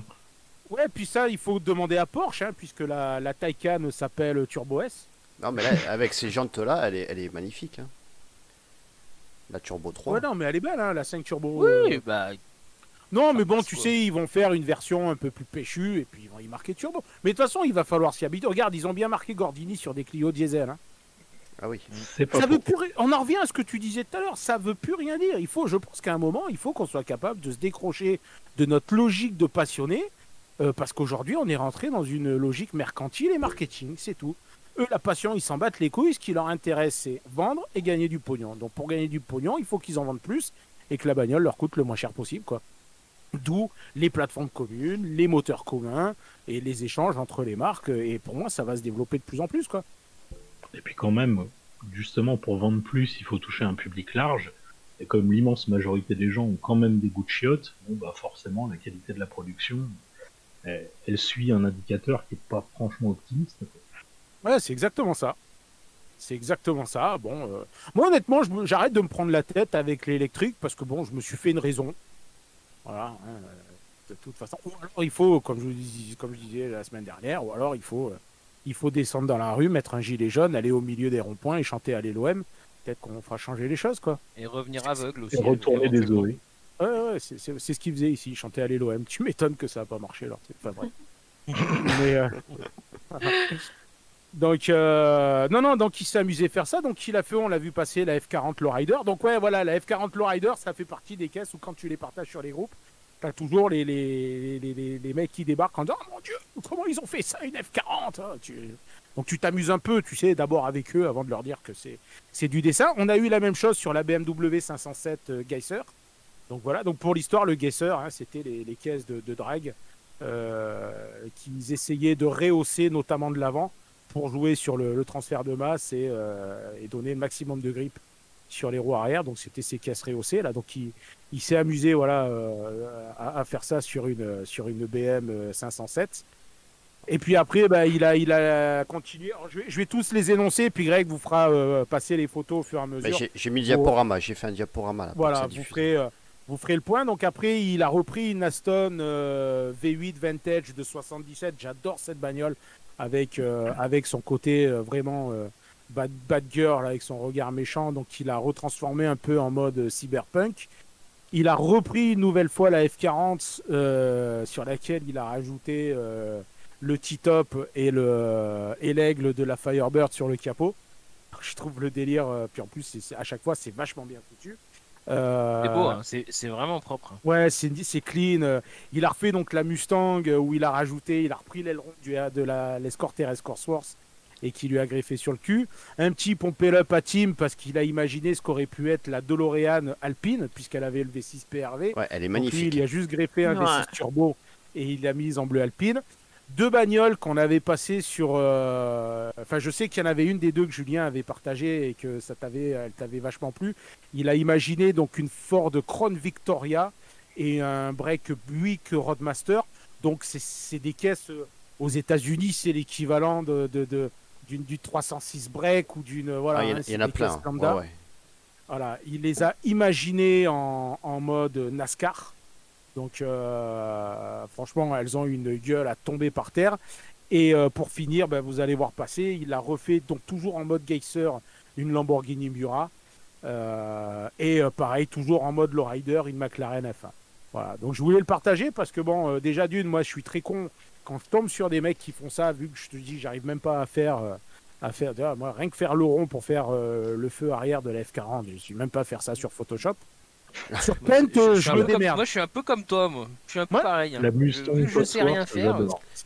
Ouais, puis ça il faut demander à Porsche puisque la Taycan s'appelle Turbo S. Non mais là avec ces jantes là, elle est magnifique. Hein. La Turbo 3. Ouais, non, mais elle est belle, la 5 Turbo. Oui, Non, mais bon, tu sais, ils vont faire une version un peu plus péchue et puis ils vont y marquer Turbo. Mais de toute façon, il va falloir s'y habituer. Regarde, ils ont bien marqué Gordini sur des Clio diesel. Hein. Ah oui. On en revient à ce que tu disais tout à l'heure, ça veut plus rien dire. Je pense qu'à un moment, il faut qu'on soit capable de se décrocher de notre logique de passionné parce qu'aujourd'hui, on est rentré dans une logique mercantile et marketing, c'est tout. Eux, la passion, ils s'en battent les couilles. Ce qui leur intéresse, c'est vendre et gagner du pognon. Donc, pour gagner du pognon, il faut qu'ils en vendent plus et que la bagnole leur coûte le moins cher possible, quoi. D'où les plateformes communes, les moteurs communs et les échanges entre les marques. Et pour moi, ça va se développer de plus en plus, quoi. Et puis quand même, justement, pour vendre plus, il faut toucher un public large. Et comme l'immense majorité des gens ont quand même des goûts de chiottes, bon, bah forcément la qualité de la production, elle suit un indicateur qui est pas franchement optimiste, quoi. Ouais, c'est exactement ça. C'est exactement ça. Bon, moi honnêtement, j'arrête de me prendre la tête avec l'électrique parce que bon, je me suis fait une raison. Voilà. De toute façon, ou alors il faut, comme je disais la semaine dernière, ou alors il faut descendre dans la rue, mettre un gilet jaune, aller au milieu des ronds-points et chanter Allez l'OM. Peut-être qu'on fera changer les choses, quoi. Et revenir aveugle aussi. Et retourner des eaux. Ouais, c'est ce qu'il faisait ici, chanter Allez l'OM. Tu m'étonnes que ça n'a pas marché, alors. Enfin bref. Mais, donc, non, donc il s'est amusé à faire ça. Donc il a fait, on l'a vu passer la F40 Lowrider. Donc ouais, voilà, la F40 Lowrider, ça fait partie des caisses où quand tu les partages sur les groupes, t'as toujours les mecs qui débarquent en disant oh mon Dieu, comment ils ont fait ça, une F40 hein, Donc tu t'amuses un peu, tu sais, d'abord avec eux avant de leur dire que c'est du dessin. On a eu la même chose sur la BMW 507 Geyser. Donc voilà, donc pour l'histoire, le Geyser, hein, c'était les caisses de drag qu'ils essayaient de rehausser, notamment de l'avant, pour jouer sur le transfert de masse et donner le maximum de grip sur les roues arrière. Donc c'était ces caisses rehaussées là. Donc il s'est amusé voilà à faire ça sur une BM 507. Et puis après bah, il a continué. Alors, je vais tous les énoncer puis Greg vous fera passer les photos au fur et à mesure. J'ai mis le diaporama, j'ai fait un diaporama là. Voilà, vous ferez le point. Donc après il a repris une Aston V8 Vantage de 77. J'adore cette bagnole. Avec son côté vraiment bad girl, avec son regard méchant. Donc il a retransformé un peu en mode cyberpunk. Il a repris une nouvelle fois la F40 sur laquelle il a rajouté le T-top et l'aigle de la Firebird sur le capot. Je trouve le délire, puis en plus à chaque fois c'est vachement bien foutu. C'est beau, hein, c'est vraiment propre. Ouais, c'est clean. Il a refait donc la Mustang où il a repris l'aileron de l'Escort RS Cosworth et qui lui a greffé sur le cul. Un petit pompé up à Tim parce qu'il a imaginé ce qu'aurait pu être la DeLorean Alpine puisqu'elle avait le V6 PRV. Ouais, elle est magnifique. Donc lui, il a juste greffé un V6 turbo et il l'a mise en bleu Alpine. Deux bagnoles qu'on avait passées sur... Enfin, je sais qu'il y en avait une des deux que Julien avait partagé et que elle t'avait vachement plu. Il a imaginé donc une Ford Crown Victoria et un break Buick Roadmaster. Donc, c'est des caisses... aux États-Unis, c'est l'équivalent du 306 break ou d'une... Voilà, il y en a plein. Ouais. Voilà, il les a imaginées en mode NASCAR. Donc, franchement, elles ont une gueule à tomber par terre. Et pour finir, ben, vous allez voir passer, il a refait, donc toujours en mode Geyser, une Lamborghini Miura. Et pareil, toujours en mode lowrider, une McLaren F1. Voilà, donc je voulais le partager parce que, bon, déjà d'une, moi, je suis très con quand je tombe sur des mecs qui font ça, vu que je te dis, j'arrive même pas à faire moi, rien que faire le rond pour faire le feu arrière de la F40, je suis même pas à faire ça sur Photoshop. Sur Paint, je me démerde. Moi, je suis un peu comme toi, moi. Je suis un peu pareil. Hein. La Mustang, je sais rien faire.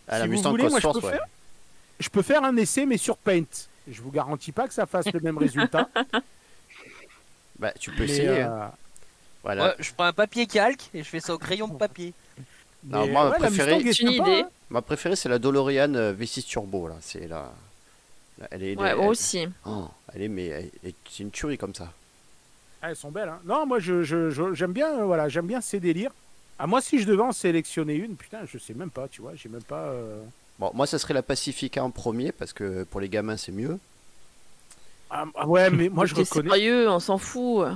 La Mustang Cosworth, ouais. Je peux faire un essai, mais sur Paint. Je vous garantis pas que ça fasse le même résultat. Bah, tu peux essayer. Voilà. Ouais, je prends un papier calque et je fais ça au crayon de papier. Non, moi, ma préférée, c'est la DeLorean V6 Turbo. Là. C'est moi aussi. Oh, c'est une tuerie comme ça. Ah, elles sont belles. Hein. Non, moi, j'aime bien, j'aime bien ces délires. Ah, moi, si je devais en sélectionner une, putain, je sais même pas, tu vois, j'ai même pas... Bon, moi, ça serait la Pacifica en premier, parce que pour les gamins, c'est mieux. Ah, ouais, mais moi, je reconnais... sérieux, on s'en fout.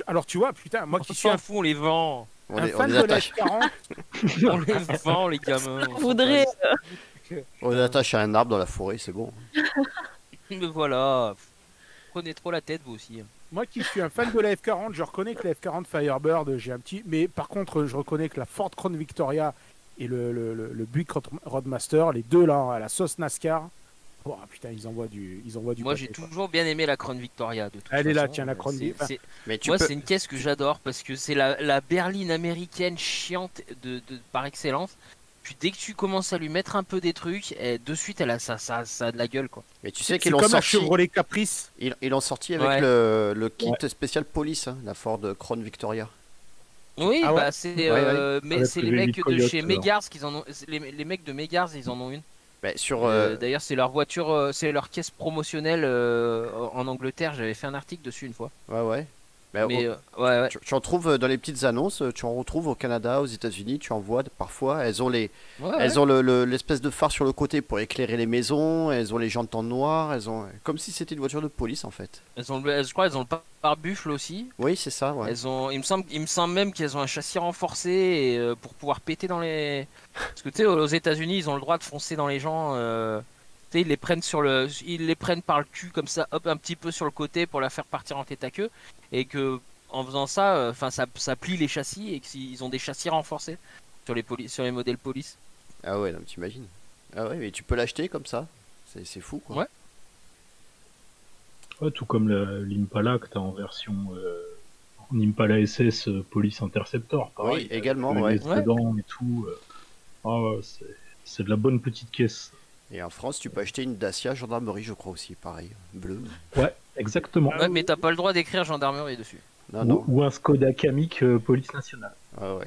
Alors, tu vois, putain, moi qui suis un fou, on les vend. On les attache. On les vend, les gamins. On voudrait... On les attache à un arbre dans la forêt, c'est bon. Mais voilà, prenez trop la tête, vous aussi. Moi qui suis un fan de la F40, je reconnais que la F40 Firebird, j'ai un petit... Mais par contre, je reconnais que la Ford Crown Victoria et le Buick Roadmaster, les deux là, à la sauce NASCAR, oh, putain, ils envoient du Moi, j'ai toujours bien aimé la Crown Victoria. De toute Elle façon. est là, tiens, la Crown Victoria. Moi, c'est une caisse que j'adore parce que c'est la berline américaine chiante par excellence. Puis dès que tu commences à lui mettre un peu des trucs, de suite elle a ça a de la gueule quoi. Mais tu sais qu'ils l'ont sorti. Comme un Chevrolet Caprice. Ils l'ont sorti avec le kit spécial police, hein, la Ford Crown Victoria. Oui, ah ouais. Bah c'est mais c'est les mecs de chez Megars qui en ont. Les mecs de Megars ils en ont une. Bah, d'ailleurs c'est leur voiture, c'est leur caisse promotionnelle en Angleterre. J'avais fait un article dessus une fois. Ouais. Mais ouais. Tu en trouves dans les petites annonces, tu en retrouves au Canada, aux États-Unis, tu en vois parfois. Elles ont l'espèce de phare sur le côté pour éclairer les maisons. Elles ont les jantes en noir. Elles ont comme si c'était une voiture de police en fait. Je crois qu'elles ont le pare-buffle aussi. Oui, c'est ça. Ouais. Il me semble même qu'elles ont un châssis renforcé et, pour pouvoir péter dans les. Parce que tu sais, aux États-Unis, ils ont le droit de foncer dans les gens. Tu sais, ils les prennent par le cul comme ça, hop, un petit peu sur le côté pour la faire partir en tête à queue. Et que en faisant ça, ça plie les châssis et qu'ils ont des châssis renforcés sur les modèles police. Ah ouais, non, t'imagines. Ah ouais, mais tu peux l'acheter comme ça. C'est fou quoi. Ouais. Ouais, tout comme l'Impala que t'as en version en Impala SS Police Interceptor. Pareil, oui, également, les ouais. sédans et tout. C'est de la bonne petite caisse. Et en France, tu peux acheter une Dacia gendarmerie, je crois aussi, pareil, bleu. Ouais, exactement. Ouais, mais t'as pas le droit d'écrire gendarmerie dessus. Non. Ou un Skoda Kamiq Police Nationale. Ah ouais.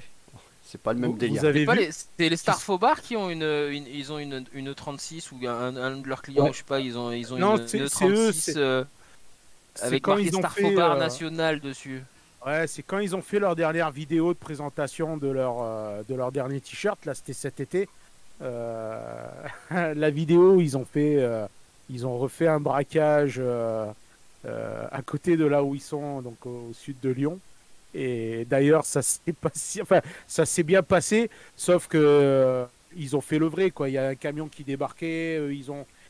C'est pas le même délire. Vous avez vu c'est les Starfobar qui ont ils ont une 36 ou un de leurs clients, je sais pas, ils ont Non, une c'est 36 avec quand marqué ils ont Starfobar fait, national dessus. Ouais, c'est quand ils ont fait leur dernière vidéo de présentation de leur dernier t-shirt. Là, c'était cet été. La vidéo, ils ont refait un braquage à côté de là où ils sont, donc au sud de Lyon. Et d'ailleurs, ça s'est bien passé, sauf que ils ont fait le vrai, quoi. Il y a un camion qui débarquait,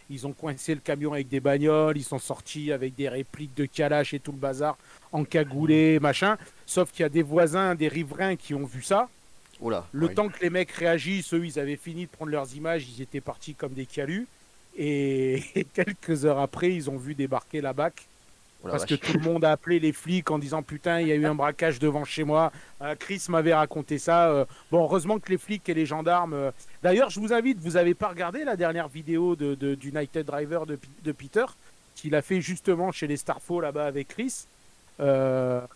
ils ont coincé le camion avec des bagnoles, ils sont sortis avec des répliques de Kalash et tout le bazar, encagoulés, machin. Sauf qu'il y a des voisins, des riverains qui ont vu ça. Oula, Le temps que les mecs réagissent, eux, ils avaient fini de prendre leurs images, ils étaient partis comme des calus. Et quelques heures après, ils ont vu débarquer la BAC. Parce que tout le monde a appelé les flics en disant putain, il y a eu un braquage devant chez moi. Chris m'avait raconté ça. Bon, heureusement que les flics et les gendarmes. D'ailleurs, je vous invite, vous n'avez pas regardé la dernière vidéo du United Driver de Peter, qu'il a fait justement chez les Starfall là-bas avec Chris.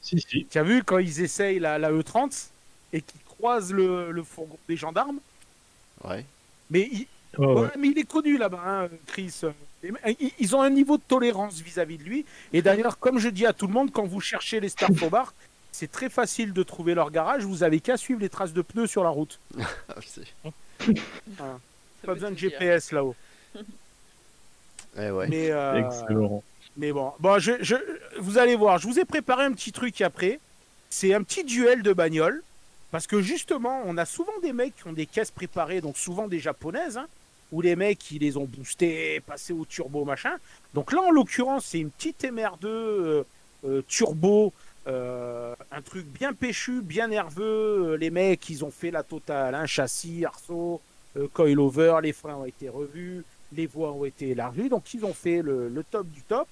Si. Tu as vu quand ils essayent la E30 et qu'ils croisent le fourgon des gendarmes? Ouais. Mais mais il est connu là-bas, hein, Chris. Ils ont un niveau de tolérance vis-à-vis de lui. Et d'ailleurs, comme je dis à tout le monde, quand vous cherchez les Starfobar, c'est très facile de trouver leur garage. Vous avez qu'à suivre les traces de pneus sur la route. Voilà. Pas besoin de GPS là-haut. Ouais. Mais, excellent. Mais bon, vous allez voir, je vous ai préparé un petit truc après. C'est un petit duel de bagnole. Parce que justement, on a souvent des mecs qui ont des caisses préparées, donc souvent des japonaises, hein, où les mecs, ils les ont boostés, passés au turbo, machin. Donc là, en l'occurrence, c'est une petite MR2 turbo, un truc bien péchu, bien nerveux. Les mecs, ils ont fait la totale, hein, châssis, arceau, coilover, les freins ont été revus, les voies ont été élargies. Donc, ils ont fait le top du top.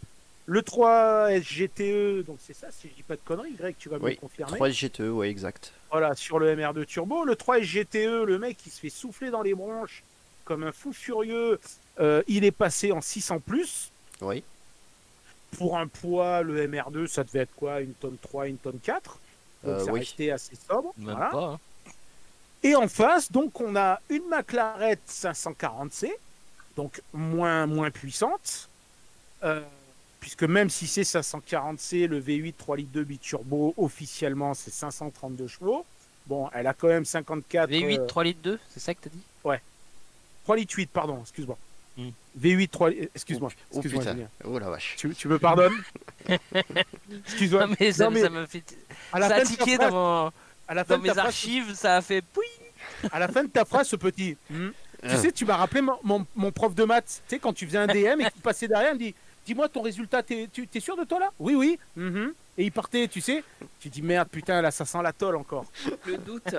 Le 3 SGTE, donc c'est ça, si je dis pas de conneries, Greg, tu vas me le confirmer. 3 SGTE, oui, exact. Voilà, sur le MR2 Turbo. Le 3 SGTE, le mec, il se fait souffler dans les bronches comme un fou furieux. Il est passé en 600+. Oui. Pour un poids, le MR2, ça devait être quoi? Une tonne 3, une tonne 4. Donc ça restait assez sobre. Même voilà. pas, hein. Et en face, donc, on a une McLaren 540C, donc moins puissante. Puisque même si c'est 540C, le V8 3 litres 2 biturbo, officiellement c'est 532 chevaux. Bon, elle a quand même 54. V8 3 litres 2, c'est ça que t'as dit? Ouais. 3 litres 8, pardon, excuse-moi. V8 3 litres. Excuse-moi. Oh putain. Oh la vache. Tu me pardonnes? Excuse-moi. Non, mais ça m'a fait. Ça a tiqué dans mes archives, ça a fait. À la fin de ta phrase, ce petit. Tu sais, tu m'as rappelé mon prof de maths. Tu sais, quand tu faisais un DM et qu'il passait derrière, il me dit. Dis-moi ton résultat, t'es sûr de toi là? Oui. Et il partait, tu sais. Tu dis merde, putain, là ça sent la tôle encore. Le doute.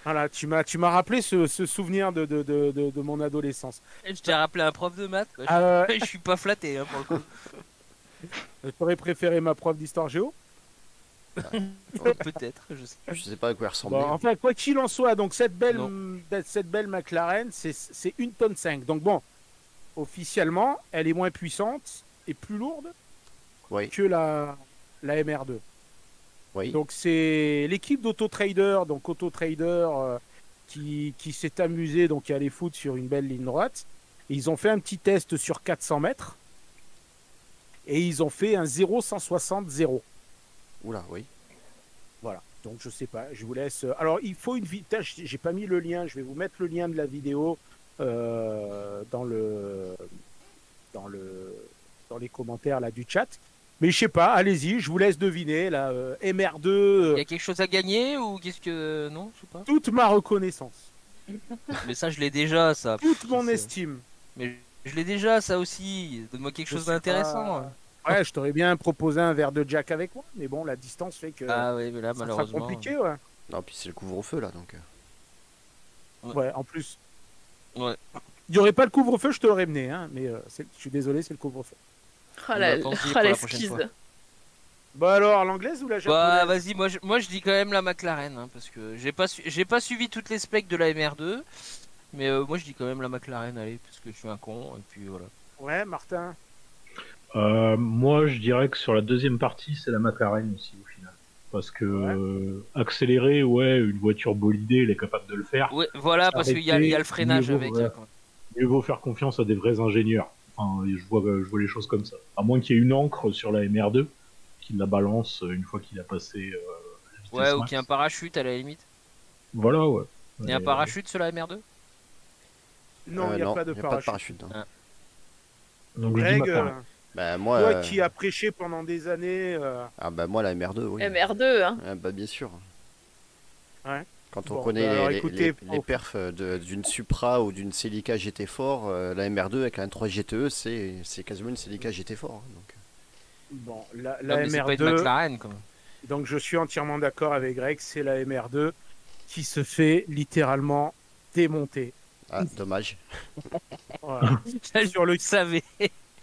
Voilà, tu m'as rappelé ce souvenir de mon adolescence. Je t'ai rappelé un prof de maths. Je suis pas flatté, hein, pour le coup. T'aurais préféré ma prof d'histoire géo? Peut-être, je sais pas à quoi elle ressemblait. Bon, enfin, quoi qu'il en soit, donc cette belle McLaren, c'est 1 tonne 5. Donc bon, officiellement, elle est moins puissante et plus lourde que la MR2. Oui. Donc c'est l'équipe d'Autotrader, donc Autotrader qui s'est amusé donc à les foutre sur une belle ligne droite. Et ils ont fait un petit test sur 400 mètres et ils ont fait un 0-160-0. Oula, oui. Voilà, donc je sais pas, je vous laisse. Alors il faut une vidéo, j'ai pas mis le lien, je vais vous mettre le lien de la vidéo dans les commentaires là du chat. Mais je sais pas, allez-y, je vous laisse deviner là. MR2. Il y a quelque chose à gagner ou qu'est-ce que non, je sais pas. Toute ma reconnaissance. Mais ça, je l'ai déjà, ça. Toute mon estime. Mais je l'ai déjà, ça aussi. Donne-moi quelque chose d'intéressant. Ouais, je t'aurais bien proposé un verre de Jack avec moi, mais bon, la distance fait que. Ah oui, mais là, ça malheureusement. sera compliqué, ouais. Non, puis c'est le couvre-feu là, donc. Ouais, en plus. Ouais. Il n'y aurait pas le couvre-feu, je te l'aurais mené, hein, mais je suis désolé, c'est le couvre-feu. L'esquisse. Bah alors, l'anglaise ou la japonaise? Bah vas-y, moi je dis quand même la McLaren, hein, parce que j'ai pas suivi toutes les specs de la MR2, mais moi je dis quand même la McLaren, allez, parce que je suis un con, et puis voilà. Ouais, Martin. Moi, je dirais que sur la deuxième partie, c'est la McLaren aussi au final. Parce que accélérer, ouais, une voiture bolidée, elle est capable de le faire. Ouais, voilà, parce qu'il y a le freinage avec. Ouais. Mieux vaut faire confiance à des vrais ingénieurs. Enfin, je vois les choses comme ça. À moins qu'il y ait une encre sur la MR2 qui la balance une fois qu'il a passé la vitesse Ouais, ou max. qu'il y ait un parachute à la limite. Voilà, ouais. Il y a un parachute sur la MR2? Non, il n'y a pas de parachute. Hein. Donc Greg, je dis bah, moi, toi qui as prêché pendant des années. Ah bah moi la MR2, oui. MR2, hein. Ah, bah bien sûr. Ouais. Quand on Bon, connaît alors, les écoutez, perfs d'une Supra ou d'une Celica GT Fort, la MR2 avec un 3 GTE, c'est quasiment une Celica GT Fort. Hein, donc. Bon, la Non, mais c'est pas une MR2. McLaren, quand même. Donc je suis entièrement d'accord avec Greg, c'est la MR2 qui se fait littéralement démonter. Ah, dommage. Voilà. Sur le savais.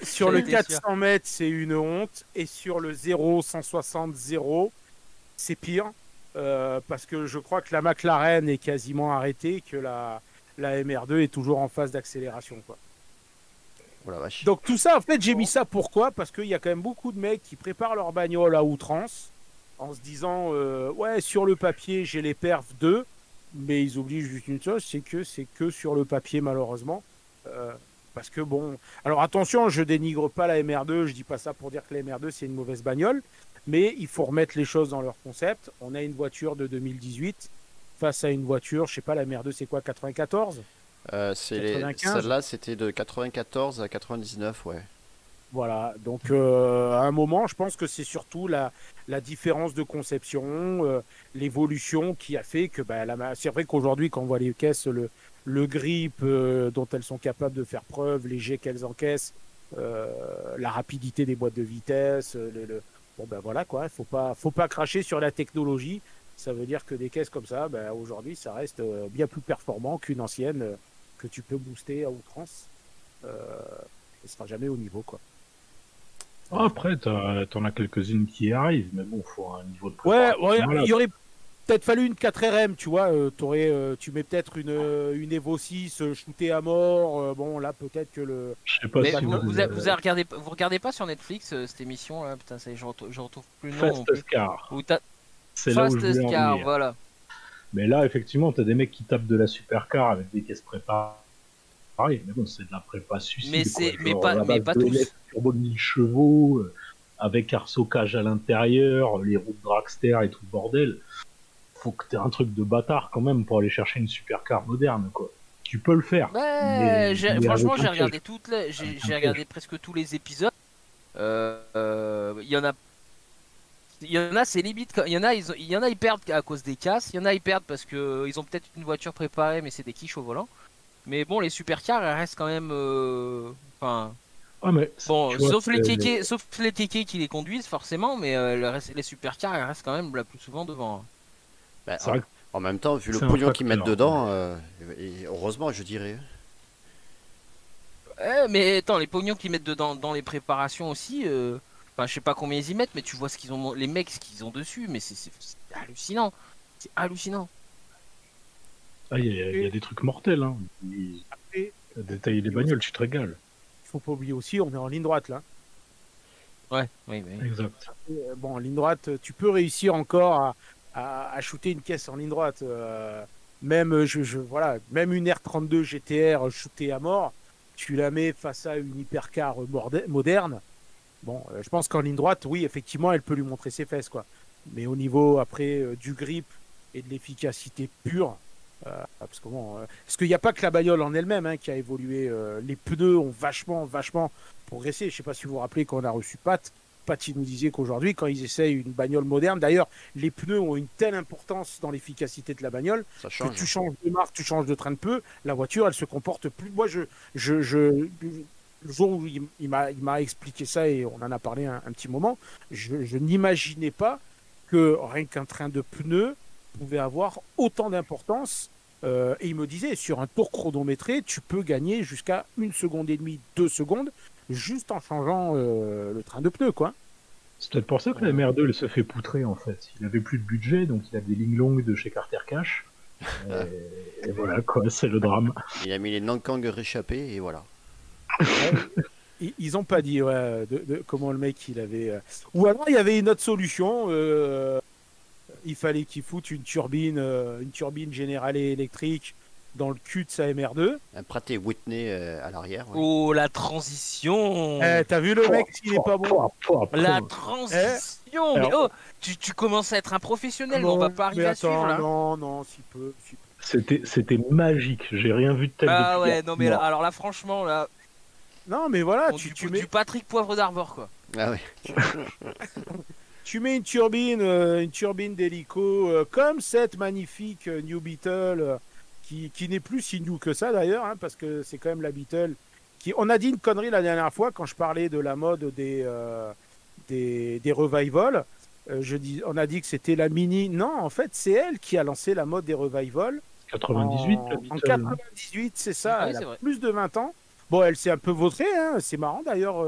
Sur le J'étais 400 mètres, c'est une honte. Et sur le 0-160-0, c'est pire. Parce que je crois que la McLaren est quasiment arrêtée, que la MR2 est toujours en phase d'accélération, quoi. Oh la vache. Donc tout ça, en fait, j'ai mis ça pourquoi? Parce qu'il y a quand même beaucoup de mecs qui préparent leur bagnole à outrance en se disant ouais, sur le papier, j'ai les perfs 2, mais ils oublient juste une chose, c'est que sur le papier, malheureusement. Parce que bon, alors attention, je dénigre pas la MR2, je dis pas ça pour dire que la MR2 c'est une mauvaise bagnole, mais il faut remettre les choses dans leur concept. On a une voiture de 2018 face à une voiture, je sais pas, la MR2 c'est quoi, 94? Celle-là c'était de 94 à 99, ouais. Voilà, donc à un moment, je pense que c'est surtout la différence de conception, l'évolution qui a fait que c'est vrai qu'aujourd'hui, quand on voit les caisses, le grip dont elles sont capables de faire preuve, les jets qu'elles encaissent, la rapidité des boîtes de vitesse, bon ben voilà quoi, faut pas cracher sur la technologie. Ça veut dire que des caisses comme ça, aujourd'hui, ça reste bien plus performant qu'une ancienne que tu peux booster à outrance. Ce sera jamais au niveau quoi. Après, t'en as quelques-unes qui arrivent, mais bon, faut un niveau de préparation. Ouais, voilà. Il y aurait peut-être fallu une 4RM, tu vois. Tu mets peut-être une Evo 6 shootée à mort. Bon, là, peut-être que le. Je sais pas mais si vous regardez pas sur Netflix cette émission là? Putain, ça y est, je retrouve plus le nom. Fast Car. C'est là où je voulais en venir. Voilà. Mais là, effectivement, t'as des mecs qui tapent de la supercar avec des caisses préparées. Mais bon, c'est de la prépa suicide. Mais pas tous. Turbo de 1000 chevaux, avec arsocage à l'intérieur, les roues de dragster et tout le bordel. Faut que t'aies un truc de bâtard quand même pour aller chercher une supercar moderne, quoi. Tu peux le faire. Franchement, j'ai regardé j'ai regardé presque tous les épisodes. Il y en a, c'est limite. Il y en a, ils perdent à cause des casses. Il y en a, ils perdent parce que ils ont peut-être une voiture préparée, mais c'est des quiches au volant. Mais bon, les supercars, elles restent quand même. Enfin. Mais bon, sauf les kékés qui les conduisent forcément, mais les supercars, elles restent quand même la plus souvent devant. En même temps, vu le pognon qu'ils mettent dedans, et heureusement, je dirais. Mais attends, les pognons qu'ils mettent dedans dans les préparations aussi. Enfin, je sais pas combien ils y mettent, mais tu vois ce qu'ils ont, les mecs, ce qu'ils ont dessus, mais c'est hallucinant. C'est hallucinant. Ah, il y a des trucs mortels, hein. Détailler les bagnoles, tu te régales. Faut pas oublier aussi, on est en ligne droite là. Ouais, oui. Exact. Bon, en ligne droite, tu peux réussir encore à shooter une caisse en ligne droite. Même, voilà, même une R32 GTR shootée à mort, tu la mets face à une hypercar moderne. Bon, je pense qu'en ligne droite, oui, effectivement, elle peut lui montrer ses fesses, quoi. Mais au niveau après du grip et de l'efficacité pure, parce qu'il n'y a pas que la bagnole en elle-même qui a évolué. Les pneus ont vachement progressé. Je ne sais pas si vous vous rappelez quand on a reçu Pat, il nous disait qu'aujourd'hui, quand ils essayent une bagnole moderne, d'ailleurs, les pneus ont une telle importance dans l'efficacité de la bagnole que tu changes de marque, tu changes de train de peu, la voiture, elle se comporte plus. Moi, le jour où il m'a expliqué ça et on en a parlé un petit moment, je n'imaginais pas que rien qu'un train de pneus pouvait avoir autant d'importance. Et il me disait, sur un tour chronométré, tu peux gagner jusqu'à 1 seconde et demie, 2 secondes, juste en changeant le train de pneus, quoi. C'est peut-être pour ça que la MR2 elle se fait poutrer, en fait. Il avait plus de budget, donc il a des lignes longues de chez Carter Cash. Et voilà, quoi, c'est le drame. Il a mis les Nankang réchappés, et voilà. Ils ont pas dit comment le mec il avait. Ou alors il y avait une autre solution. Il fallait qu'il foute une turbine General électrique dans le cul de sa MR2. Un Pratt & Whitney à l'arrière. Ouais. Oh, la transition. T'as vu le mec s'il est pas bon. La transition. Mais oh, tu commences à être un professionnel, mais on va pas arriver à suivre là. Non, si peu. C'était magique. J'ai rien vu de tel. Ah ouais, non mais là, alors là franchement là. Non mais voilà, tu mets du Patrick Poivre d'Arvor quoi. Ah ouais. Tu mets une turbine d'hélico comme cette magnifique New Beetle qui n'est plus si new que ça d'ailleurs, parce que c'est quand même la Beetle on a dit une connerie la dernière fois quand je parlais de la mode des revivals. On a dit que c'était la Mini. Non, en fait, c'est elle qui a lancé la mode des revivals. 98, en 98, c'est ça. Oui, elle a plus de 20 ans. Bon, elle s'est un peu vautrée, c'est marrant d'ailleurs.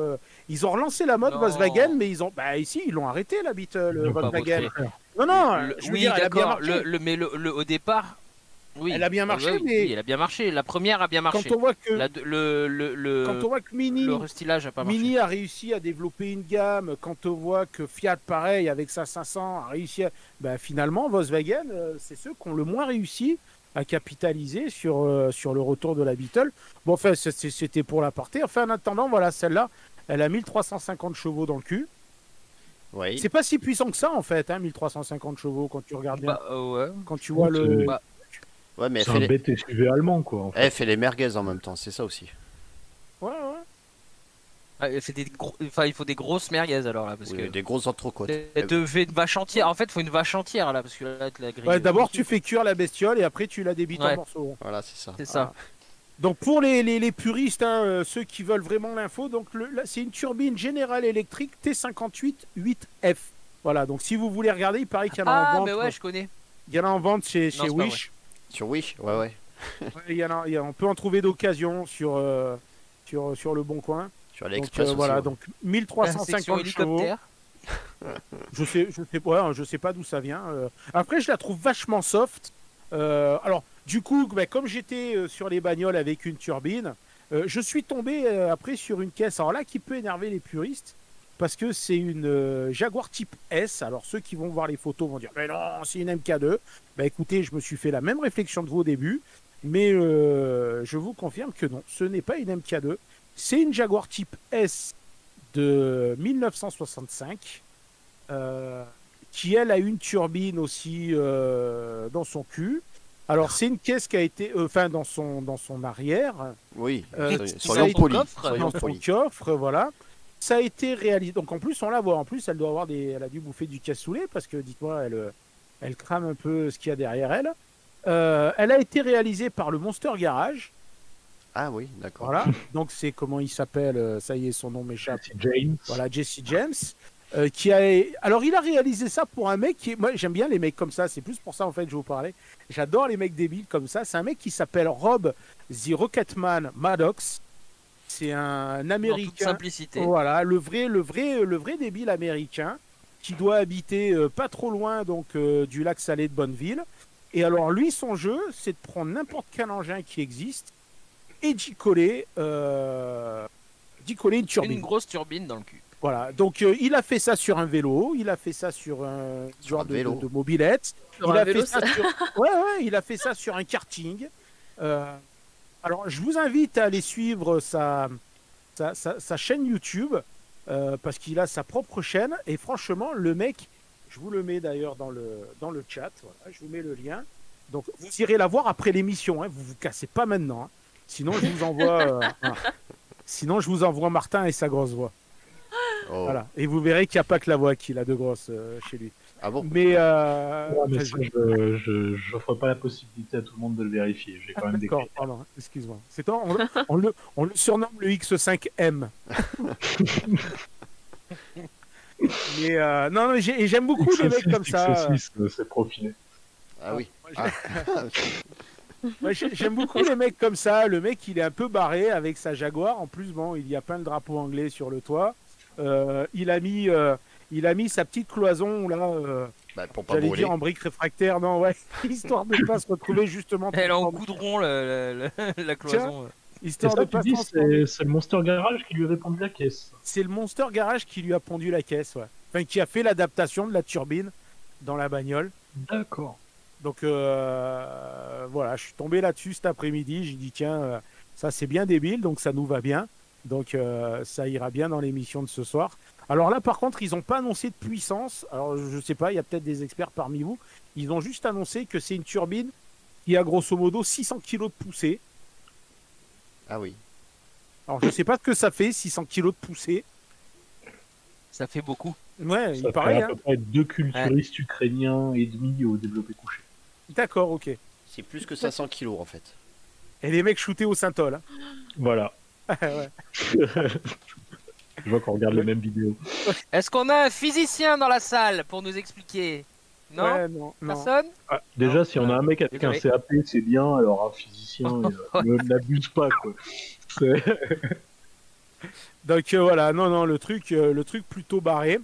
Ils ont relancé la mode Volkswagen, mais ici ils l'ont arrêté la Beetle Volkswagen. Non, oui, d'accord. Au départ, oui, elle a bien marché, oui, elle a bien marché. La première a bien marché. Quand on voit que le restylage a pas marché. Mini a réussi à développer une gamme, quand on voit que Fiat, pareil, avec sa 500, a réussi finalement, Volkswagen, c'est ceux qui ont le moins réussi à capitaliser sur le retour de la Beetle. Bon, enfin, c'était pour l'aparté. Enfin, en attendant, voilà, celle-là, elle a 1350 chevaux dans le cul. Oui. C'est pas si puissant que ça, en fait, 1350 chevaux, quand tu regardes bien. Ouais. Quand tu vois le... Ouais, mais c'est un bête SUV allemand, quoi. En fait. Elle fait les merguez en même temps, c'est ça aussi. Ouais. Il faut des grosses merguez alors là, parce que des grosses entrecôtes. Une vache entière. En fait, il faut une vache entière là, parce que là, la grille. Ouais, d'abord tu fais cuire la bestiole et après tu la débites en morceaux. Voilà, c'est ça. C'est ça. Donc pour les puristes, ceux qui veulent vraiment l'info, donc là c'est une turbine General Electric T58 8F. Voilà, donc si vous voulez regarder, il paraît qu'il y en a en vente. Ah, mais ouais, je connais. Il y en a en vente chez Wish. Sur Wish, ouais. On peut en trouver d'occasion sur le Bon Coin. Sur l'Express aussi. Voilà, donc 1350 chevaux. Je sais pas d'où ça vient. Après, je la trouve vachement soft. Alors, du coup, comme j'étais sur les bagnoles avec une turbine, je suis tombé après sur une caisse. Alors là, qui peut énerver les puristes, parce que c'est une Jaguar Type S. Alors, ceux qui vont voir les photos vont dire « Mais non, c'est une MK2 ». Écoutez, je me suis fait la même réflexion que vous au début, mais je vous confirme que non, ce n'est pas une MK2. C'est une Jaguar Type S de 1965 qui, elle, a une turbine aussi dans son cul. Alors, c'est une caisse qui a été... dans son arrière. Oui, soyons polis. Dans son coffre, voilà. Ça a été réalisé. Donc, en plus, on la voit. En plus, elle doit avoir elle a dû bouffer du cassoulet parce que, dites-moi, elle crame un peu ce qu'il y a derrière elle. Elle a été réalisée par le Monster Garage. Ah oui, d'accord. Voilà, donc c'est comment il s'appelle, ça y est, son nom m'échappe. James. Voilà, Jesse James. Alors, il a réalisé ça pour un mec moi, j'aime bien les mecs comme ça, c'est plus pour ça en fait, je vous parlais. J'adore les mecs débiles comme ça. C'est un mec qui s'appelle Rob The Rocketman Maddox. C'est un Américain. En toute simplicité. Voilà, le vrai débile américain qui doit habiter pas trop loin donc du lac Salé de Bonneville. Et alors, lui, son jeu, c'est de prendre n'importe quel engin qui existe et d'y coller une turbine. Une grosse turbine dans le cul. Voilà, donc il a fait ça sur un vélo, il a fait ça sur un genre de mobilette. Il a fait ça sur un karting. Alors, je vous invite à aller suivre sa chaîne YouTube parce qu'il a sa propre chaîne et franchement, le mec Je vous le mets d'ailleurs dans le chat. Voilà, je vous mets le lien. Donc, vous irez la voir après l'émission. Hein. Vous vous cassez pas maintenant. Hein. Sinon, je vous envoie. Sinon, je vous envoie Martin et sa grosse voix. Oh. Voilà. Et vous verrez qu'il n'y a pas que la voix qu'il a de grosse chez lui. Ah bon? Mais, mais ça, je n'offre pas la possibilité à tout le monde de le vérifier. J'ai quand même des d'accord, pardon, excuse-moi. C'est toi, on le surnomme le X5M. Mais non, j'aime beaucoup les mecs comme ça. X6, c'est profilé. Ah oui. Ouais, j'aime beaucoup les mecs comme ça. Le mec, il est un peu barré avec sa Jaguar. En plus, bon, il y a plein de drapeaux anglais sur le toit. Il a mis sa petite cloison là. Pour pas J'allais brûler. dire en briques réfractaires, non, ouais, histoire de pas se retrouver justement. Elle est en goudron la cloison. Histoire ça, de pas c'est le Monster Garage qui lui avait pondu la caisse. C'est le Monster Garage qui lui a pondu la caisse, ouais. Enfin, qui a fait l'adaptation de la turbine dans la bagnole. D'accord. Donc voilà, je suis tombé là-dessus cet après-midi. J'ai dit tiens, ça c'est bien débile, donc ça nous va bien. Donc ça ira bien dans l'émission de ce soir. Alors là, par contre, ils n'ont pas annoncé de puissance. Alors je sais pas, il y a peut-être des experts parmi vous. Ils ont juste annoncé que c'est une turbine qui a grosso modo 600 kg de poussée. Ah oui. Alors je sais pas ce que ça fait, 600 kg de poussée. Ça fait beaucoup. Ouais, Ça il paraît. fait à peu près 2 culturistes ukrainiens et demi au développé couché. D'accord, ok. C'est plus que 500 kilos en fait. Et les mecs shootés au Saint-Ol. Hein. Voilà. Ouais. Je vois qu'on regarde les mêmes vidéos. Est-ce qu'on a un physicien dans la salle pour nous expliquer? Non, Ouais, non. personne. Ah, déjà, si on a un mec avec un Désolé. CAP, c'est bien, alors un physicien, n'abuse pas, quoi. Donc voilà, non, le truc plutôt barré.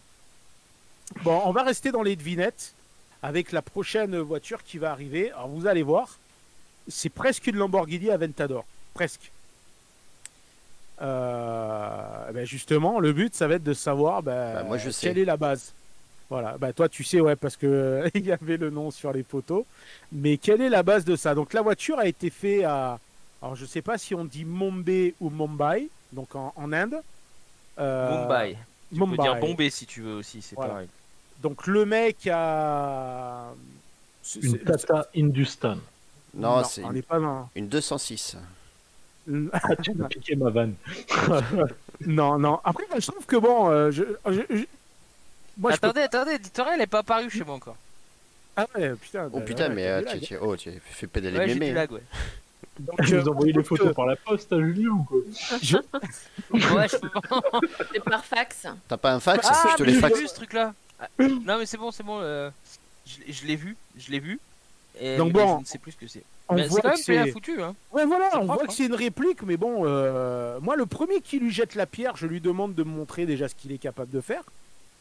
Bon, on va rester dans les devinettes avec la prochaine voiture qui va arriver. Alors vous allez voir, c'est presque une Lamborghini Aventador, presque. Justement, le but, ça va être de savoir moi, je sais. quelle est la base. Voilà, toi tu sais, ouais, parce que il y avait le nom sur les photos. Mais quelle est la base de ça? Donc la voiture a été faite à, alors je sais pas si on dit Mumbai ou Mumbai, donc en Inde. Mumbai. Tu peux dire Bombay si tu veux aussi, c'est pareil. Donc le mec a une Tata Hindustan. Non, on n'est pas dans... une 206. Ah, tu m'as piqué ma vanne. non. Après, je trouve que bon, moi, attendez, l'éditorial n'est pas apparu chez moi encore. Ah ouais, putain. Oh putain, mais tu fais pédaler Ouais, j'ai mémé. du lag, ouais. Donc, Tu nous envoyais les photos par la poste à Julien ou quoi? Ouais, je peux pas. C'est par fax. T'as pas un fax? Ah, Je te mais les j'ai fax. vu ce truc-là. Non, mais c'est bon. Je l'ai vu. Et donc mais bon, je ne sais plus ce que c'est. on Mais voit c'est quand que même bien foutu, hein. Ouais, voilà, on propre, voit que c'est une réplique, mais bon, moi, le premier qui lui jette la pierre, je lui demande de me montrer déjà ce qu'il est capable de faire.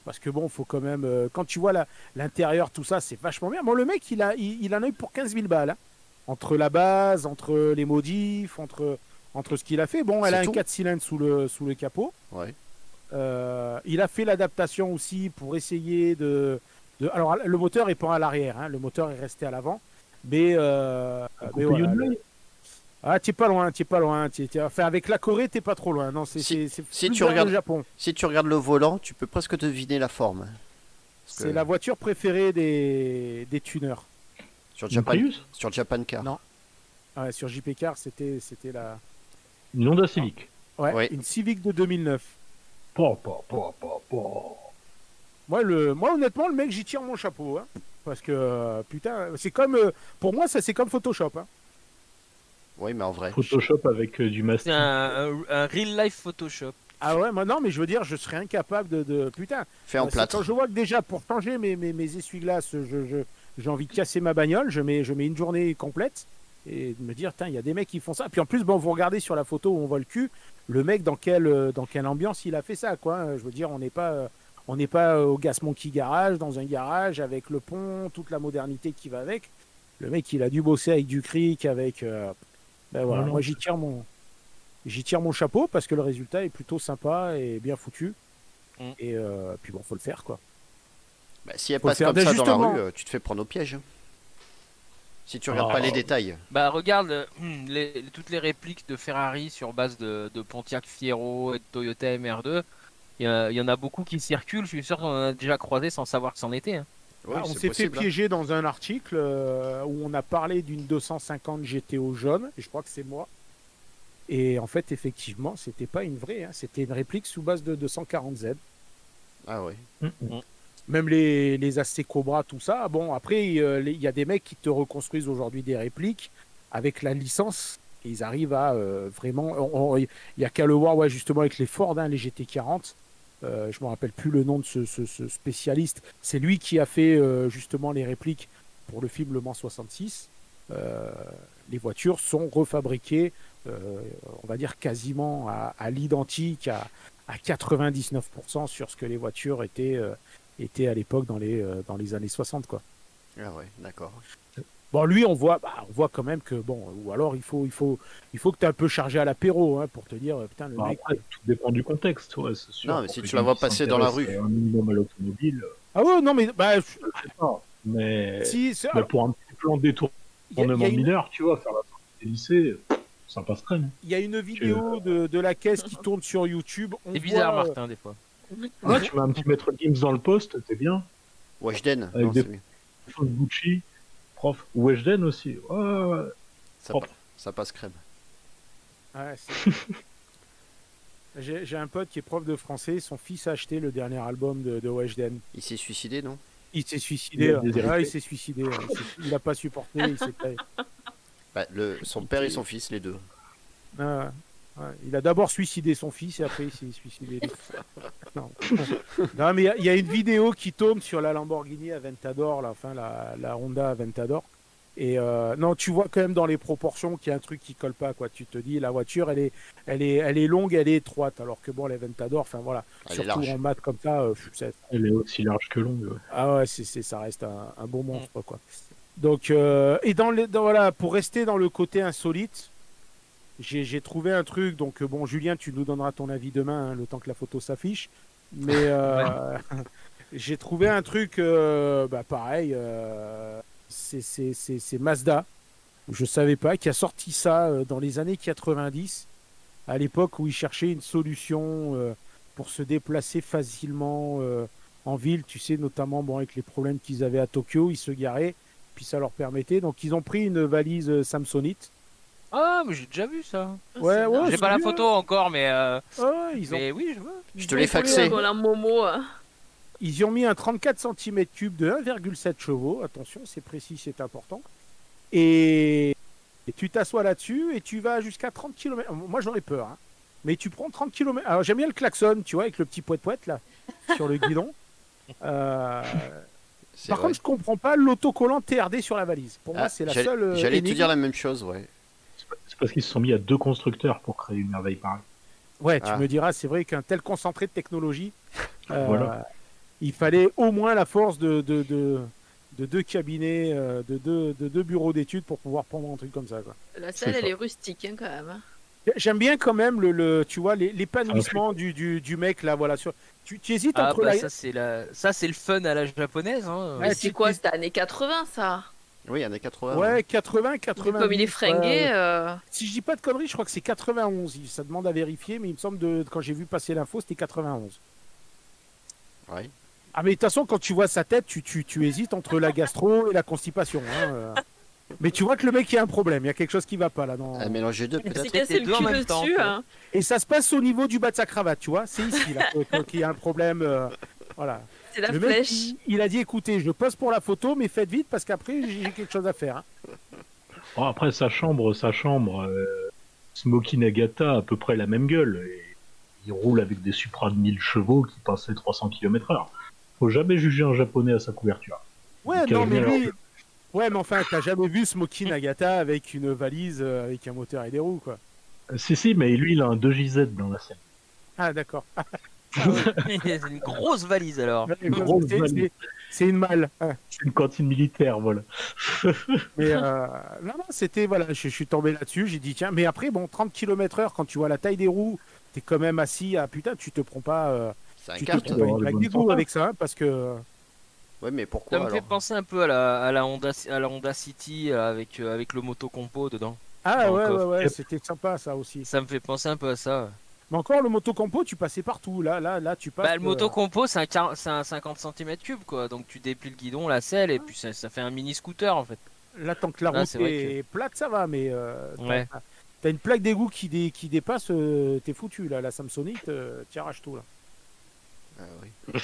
Parce que bon, faut quand même. Quand tu vois l'intérieur, tout ça, c'est vachement bien. Bon, le mec, il en a eu pour 15 000 balles. Hein. Entre la base, entre les modifs, entre ce qu'il a fait. Bon, elle a un 4 cylindres sous le capot. Ouais. Il a fait l'adaptation aussi pour essayer de. Alors, le moteur est pas à l'arrière, hein, le moteur est resté à l'avant. Mais voilà. Ah, t'es pas loin. Enfin, avec la Corée, t'es pas trop loin. Non, c'est si plus tu vers regardes le Japon. Si tu regardes le volant, tu peux presque deviner la forme. C'est la voiture préférée des tuneurs. Sur Japan Car. Non. Ouais, sur JP Car, c'était la. Une Honda Civic. Ouais, une Civic de 2009. Moi, honnêtement, le mec, j'y tire mon chapeau. Hein, parce que, putain, c'est comme. Pour moi, ça, c'est comme Photoshop. Hein. Oui, mais en vrai. Photoshop avec du mastic. C'est un real life Photoshop. Ah ouais, moi, non, mais je veux dire, je serais incapable de putain. Fait en plâtre. Quand je vois que déjà, pour changer mes essuie-glaces, j'ai envie de casser ma bagnole, je mets une journée complète. Et de me dire, il y a des mecs qui font ça. Puis en plus, bon, vous regardez sur la photo où on voit le cul, le mec, dans quelle ambiance il a fait ça, quoi. Je veux dire, on n'est pas au Gas Monkey Garage, dans un garage, avec le pont, toute la modernité qui va avec. Le mec, il a dû bosser avec du cric, avec... voilà, moi, j'y tire mon chapeau, parce que le résultat est plutôt sympa et bien foutu. Et puis bon, faut le faire, quoi. Si elle passe comme ça dans la rue, tu te fais prendre au piège. Si tu regardes pas les détails. Bah regarde toutes les répliques de Ferrari sur base de Pontiac Fiero et de Toyota MR2. Il y en a beaucoup qui circulent, je suis sûr qu'on en a déjà croisé sans savoir que c'en était. Hein. Oui, on c'est s'est fait possible, piéger dans un article où on a parlé d'une 250 GTO jaune, et je crois que c'est moi. Et en fait, effectivement, c'était pas une vraie, hein, c'était une réplique sous base de 240Z. Ah ouais. Même les AC Cobra, tout ça. Bon, après, il y a des mecs qui te reconstruisent aujourd'hui des répliques avec la licence. Et ils arrivent à vraiment. Il y a qu'à le voir, ouais, justement, avec les Ford, hein, les GT40. Je me rappelle plus le nom de ce spécialiste. C'est lui qui a fait justement les répliques pour le film Le Mans 66. Les voitures sont refabriquées, on va dire quasiment à l'identique, à 99% sur ce que les voitures étaient à l'époque dans les années 60, quoi. Ah ouais, d'accord. Bon, lui, on voit quand même que, bon, ou alors il faut que tu aies un peu chargé à l'apéro, hein, pour te dire, putain, le mec... Après, tout dépend du contexte, ouais, c'est sûr. Non, mais si tu la vois passer dans la rue... Un minimum à l'automobile... Ah ouais, non, mais... Bah, je sais pas, mais alors, pour un petit plan de détournement mineur, tu vois, faire la sortie des lycées, ça passe crème. Il y a une vidéo de la caisse qui tourne sur YouTube. C'est bizarre, Martin, des fois. Ouais, tu mets un petit maître Gims dans le poste, t'es bien. Weshden, avec non, des fausses Gucci, prof. Ou Weshden aussi. Ouais. Ça passe crème. Ouais, j'ai un pote qui est prof de français, son fils a acheté le dernier album de Weshden. Il s'est suicidé, non? Il s'est suicidé. Il s'est suicidé. Il n'a pas supporté. Il s'est taillé. Bah, son père et son fils, les deux. Ouais. Il a d'abord suicidé son fils et après il s'est suicidé. Non, mais il y a une vidéo qui tourne sur la Lamborghini Aventador, la Honda Aventador. Et non, tu vois quand même dans les proportions qu'il y a un truc qui colle pas, quoi. Tu te dis, la voiture, elle est longue, elle est étroite, alors que bon, l'Aventador, enfin voilà, surtout en mat comme ça, elle est aussi large que longue. Ouais. Ah ouais, ça reste un bon monstre, quoi. Donc, et voilà, pour rester dans le côté insolite, j'ai trouvé un truc. Donc bon, Julien, tu nous donneras ton avis demain, hein, le temps que la photo s'affiche. Mais j'ai trouvé un truc, pareil. C'est Mazda. Je savais pas, qui a sorti ça dans les années 90, à l'époque où ils cherchaient une solution pour se déplacer facilement en ville. Tu sais, notamment avec les problèmes qu'ils avaient à Tokyo, ils se garaient, puis ça leur permettait. Donc ils ont pris une valise Samsonite. Ah, mais j'ai déjà vu ça. Ouais, j'ai pas la photo encore, mais. Mais oui, je vois. Je te l'ai faxé. Ils y ont mis un 34 cm3 de 1,7 chevaux. Attention, c'est précis, c'est important. Et tu t'assois là-dessus et tu vas jusqu'à 30 km. Moi, j'aurais peur. Hein. Mais tu prends 30 km. Alors, j'aime bien le klaxon, tu vois, avec le petit poète-poète là, sur le guidon. Par contre, je comprends pas l'autocollant TRD sur la valise. Pour moi, c'est la seule. J'allais te dire la même chose, ouais. C'est parce qu'ils se sont mis à 2 constructeurs pour créer une merveille pareille. Ouais, tu me diras, c'est vrai qu'un tel concentré de technologie, il fallait au moins la force de 2 cabinets, de deux bureaux d'études pour pouvoir prendre un truc comme ça, quoi. La salle, elle est rustique, hein, quand même. Hein. J'aime bien quand même tu vois, l'épanouissement du mec là, voilà. Tu hésites entre ça c'est le fun à la japonaise. Hein. Mais c'est quoi, c'était années 80 ça? Oui, années 80. Ouais, 80, 80. Comme il est fringué. Si je dis pas de conneries, je crois que c'est 91. Ça demande à vérifier, mais il me semble quand j'ai vu passer l'info, c'était 91. Ouais. Ah, mais de toute façon, quand tu vois sa tête, tu hésites entre la gastro et la constipation. Hein. Mais tu vois que le mec, il y a un problème. Il y a quelque chose qui va pas là. Un mélange de deux, peut-être. C'est cassé le cul dessus. Hein. Et ça se passe au niveau du bas de sa cravate, tu vois. C'est ici, là, qu'il y a un problème. Voilà. C'est la le flèche. Mec, il a dit, écoutez, je pose pour la photo, mais faites vite parce qu'après, j'ai quelque chose à faire. Hein. Bon, après, sa chambre, Smokey Nagata a à peu près la même gueule. Et il roule avec des Supra de 1000 chevaux qui passent les 300 km/h. Faut jamais juger un japonais à sa couverture. Ouais, non, mais lui... Ouais, mais enfin, t'as jamais vu Smokey Nagata avec une valise avec un moteur et des roues, quoi. Si, mais lui, il a un 2JZ dans la scène. Ah, d'accord. C'est une grosse valise, alors. C'est une malle. C'est une cantine militaire, voilà. Mais non, c'était... Voilà, je suis tombé là-dessus, j'ai dit, tiens, mais après, bon, 30 km/h, quand tu vois la taille des roues, t'es quand même assis à... Putain, tu te prends pas... tu te prends pas une plaque d'égout avec ça, hein, parce que... Ouais, mais pourquoi ça me fait penser un peu à la Honda City avec le moto compo dedans. Ah, donc, ouais, c'était sympa ça aussi. Ça me fait penser un peu à ça. Mais encore, le motocompo, tu passais partout. Là, tu passes. Bah, le motocompo, c'est un 50 cm3, quoi. Donc tu déplies le guidon, la selle, et puis ça fait un mini scooter en fait. Là, tant que la route est plate, ça va, mais Ouais. t'as une plaque d'égout qui dépasse, t'es foutu. Là, la Samsonite, t'y arraches tout. Là. Ah, oui.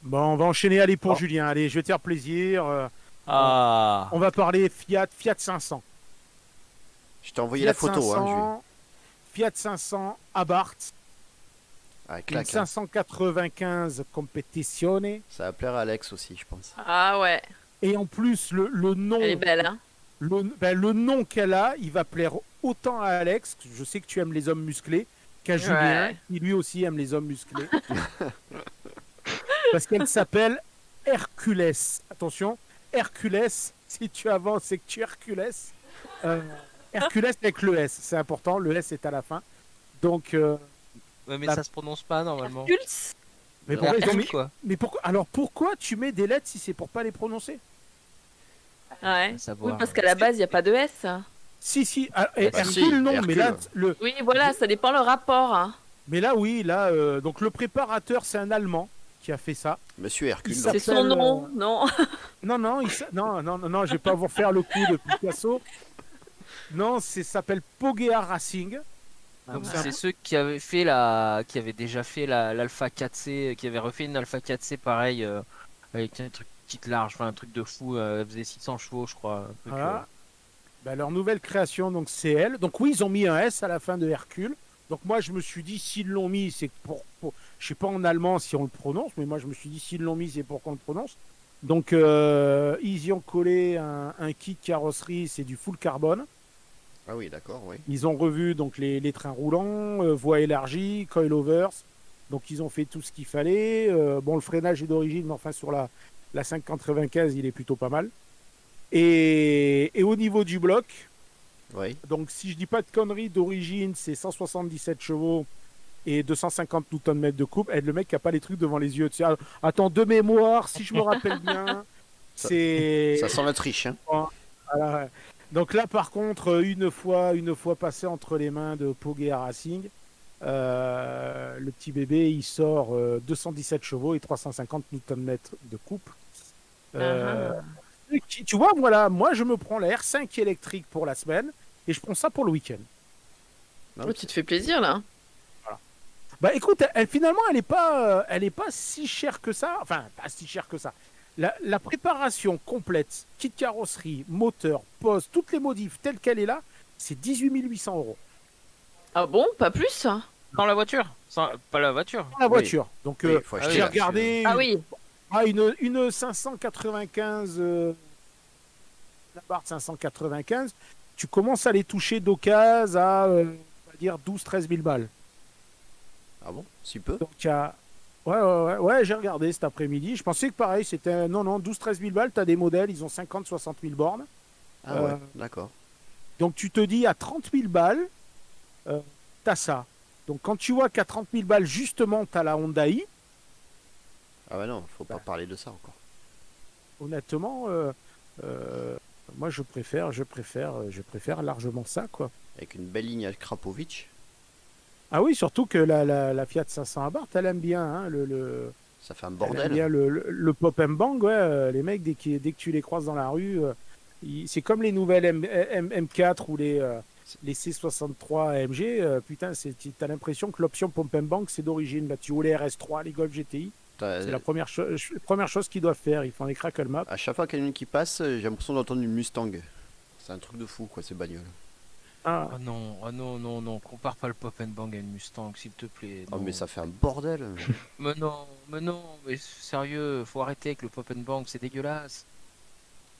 Bon, on va enchaîner. Allez, pour Julien. Allez, je vais te faire plaisir. On va parler Fiat 500. Je t'ai envoyé Fiat la photo. 500, Fiat 500 Abarth. Ah, Une claque, 595 Competizione. Ça va plaire à Alex aussi, je pense. Ah ouais. Et en plus, le nom. Elle est belle, hein. Le nom qu'elle a, il va plaire autant à Alex, je sais que tu aimes les hommes musclés, qu'à Julien, qui lui aussi aime les hommes musclés. Parce qu'elle s'appelle Hercules. Attention, Hercules, si tu avances, c'est que tu es Hercules. Hercules avec le S, c'est important, le S est à la fin. Donc. Ouais, mais ça se prononce pas normalement. Hercules. Mais pourquoi, quoi. mais pourquoi, alors pourquoi tu mets des lettres si c'est pour pas les prononcer? Ouais. Savoir. Oui, parce qu'à la base, il n'y a pas de S. Si. Hercule, non, Hercule. mais là, Oui, voilà, ça dépend le rapport. Hein. mais là, oui, donc le préparateur, c'est un Allemand qui a fait ça. Monsieur Hercule. Il donc. C'est son s'appelle, nom, non. Non, je vais pas vous refaire le coup de Picasso. Non, ça s'appelle Pogea Racing. Donc Ah, c'est ceux qui avaient déjà fait l'Alpha 4C, qui avaient refait une Alpha 4C pareil avec un truc petite large, enfin un truc de fou, elle faisait 600 chevaux je crois. Un truc, Voilà. Leur nouvelle création, donc c'est elle. Donc oui, ils ont mis un S à la fin de Hercule. Donc moi je me suis dit s'ils l'ont mis, c'est pour je sais pas en allemand si on le prononce, mais moi je me suis dit s'ils l'ont mis, c'est pour qu'on le prononce. Donc ils y ont collé un kit carrosserie, c'est du full carbone. Ah oui, d'accord, oui. Ils ont revu donc les trains roulants, voies élargies, coilovers. Donc ils ont fait tout ce qu'il fallait. Bon, le freinage est d'origine, mais enfin sur la 595, il est plutôt pas mal. Et au niveau du bloc, Oui. donc si je dis pas de conneries, d'origine c'est 177 chevaux et 250 Nm de coupe. Et le mec qui a pas les trucs devant les yeux. Tu sais, attends, de mémoire, si je me rappelle bien, c'est. Ça sent la triche, hein. Voilà. Donc là, par contre, une fois passé entre les mains de Pogea Racing, le petit bébé, il sort 217 chevaux et 350 Nm de coupe. Tu vois, voilà, moi, je me prends la R5 électrique pour la semaine et je prends ça pour le week-end. Oh, tu te fais plaisir, là. Voilà. Bah écoute, finalement, elle est pas si chère que ça. Enfin, pas si chère que ça. La préparation complète, kit carrosserie, moteur, poste, toutes les modifs telles qu'elle est là, c'est 18 800 €. Ah bon, pas plus? Sans la voiture, pas la voiture. La voiture. Donc Oui, faut acheter j'ai là, regardé Ah oui. une 595, la barre 595, tu commences à les toucher d'occasion à, on va dire, 12-13 000 balles. Ah bon, si peu. Donc, ouais, j'ai regardé cet après-midi. Je pensais que pareil, c'était. Non, 12-13 000 balles, tu as des modèles, ils ont 50-60 000 bornes. Ah ouais, d'accord. Donc, tu te dis à 30 000 balles, tu as ça. Donc, quand tu vois qu'à 30 000 balles, justement, tu as la Honda i, Ah bah non, faut pas parler de ça encore. honnêtement, moi, je préfère largement ça, quoi. Avec une belle ligne à Krapovic, Ah oui, surtout que la Fiat 500 Abarth, elle aime bien hein, ça fait un elle aime bordel. bien le pop and bang. Ouais, les mecs, dès que tu les croises dans la rue, c'est comme les nouvelles M4 ou les C63 AMG. Putain, t'as l'impression que l'option pop and bang, c'est d'origine. Là, tu vois les RS3, les Golf GTI. C'est la première chose qu'ils doivent faire. Ils font des crackle maps. À chaque fois qu'il y en a une qui passe, j'ai l'impression d'entendre une Mustang. C'est un truc de fou, quoi, ces bagnoles. Ah, Oh non, compare pas le pop and bang à une Mustang, s'il te plaît. Oh, non. mais ça fait un bordel. Mais non, mais sérieux, faut arrêter avec le pop and bang, c'est dégueulasse.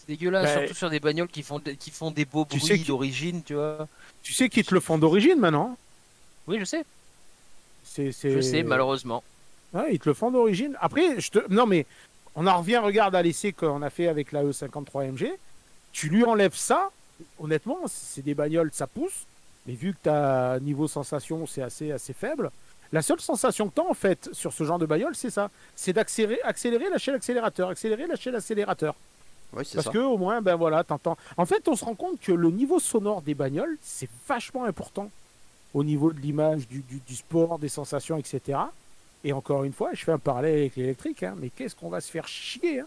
C'est dégueulasse, Bah, surtout sur des bagnoles qui font des beaux tu sais bruits que- d'origine, tu vois. tu sais qu'ils te le font d'origine maintenant. Oui, je sais, Je je sais, malheureusement. Ouais, ils te le font d'origine. Après, non, mais on en revient, regarde à l'essai qu'on a fait avec la E53 MG. Tu lui enlèves ça, honnêtement, c'est des bagnoles, ça pousse. Mais vu que ta niveau sensation, c'est assez faible, la seule sensation que tu as en fait sur ce genre de bagnole, c'est ça. C'est accélérer, lâcher l'accélérateur, accélérer, lâcher l'accélérateur. Oui, c'est Parce ça. que au moins, ben voilà, t'entends. En fait, on se rend compte que le niveau sonore des bagnoles, c'est vachement important. au niveau de l'image, du sport, des sensations, etc. Et encore une fois, je fais un parallèle avec l'électrique, hein, mais qu'est-ce qu'on va se faire chier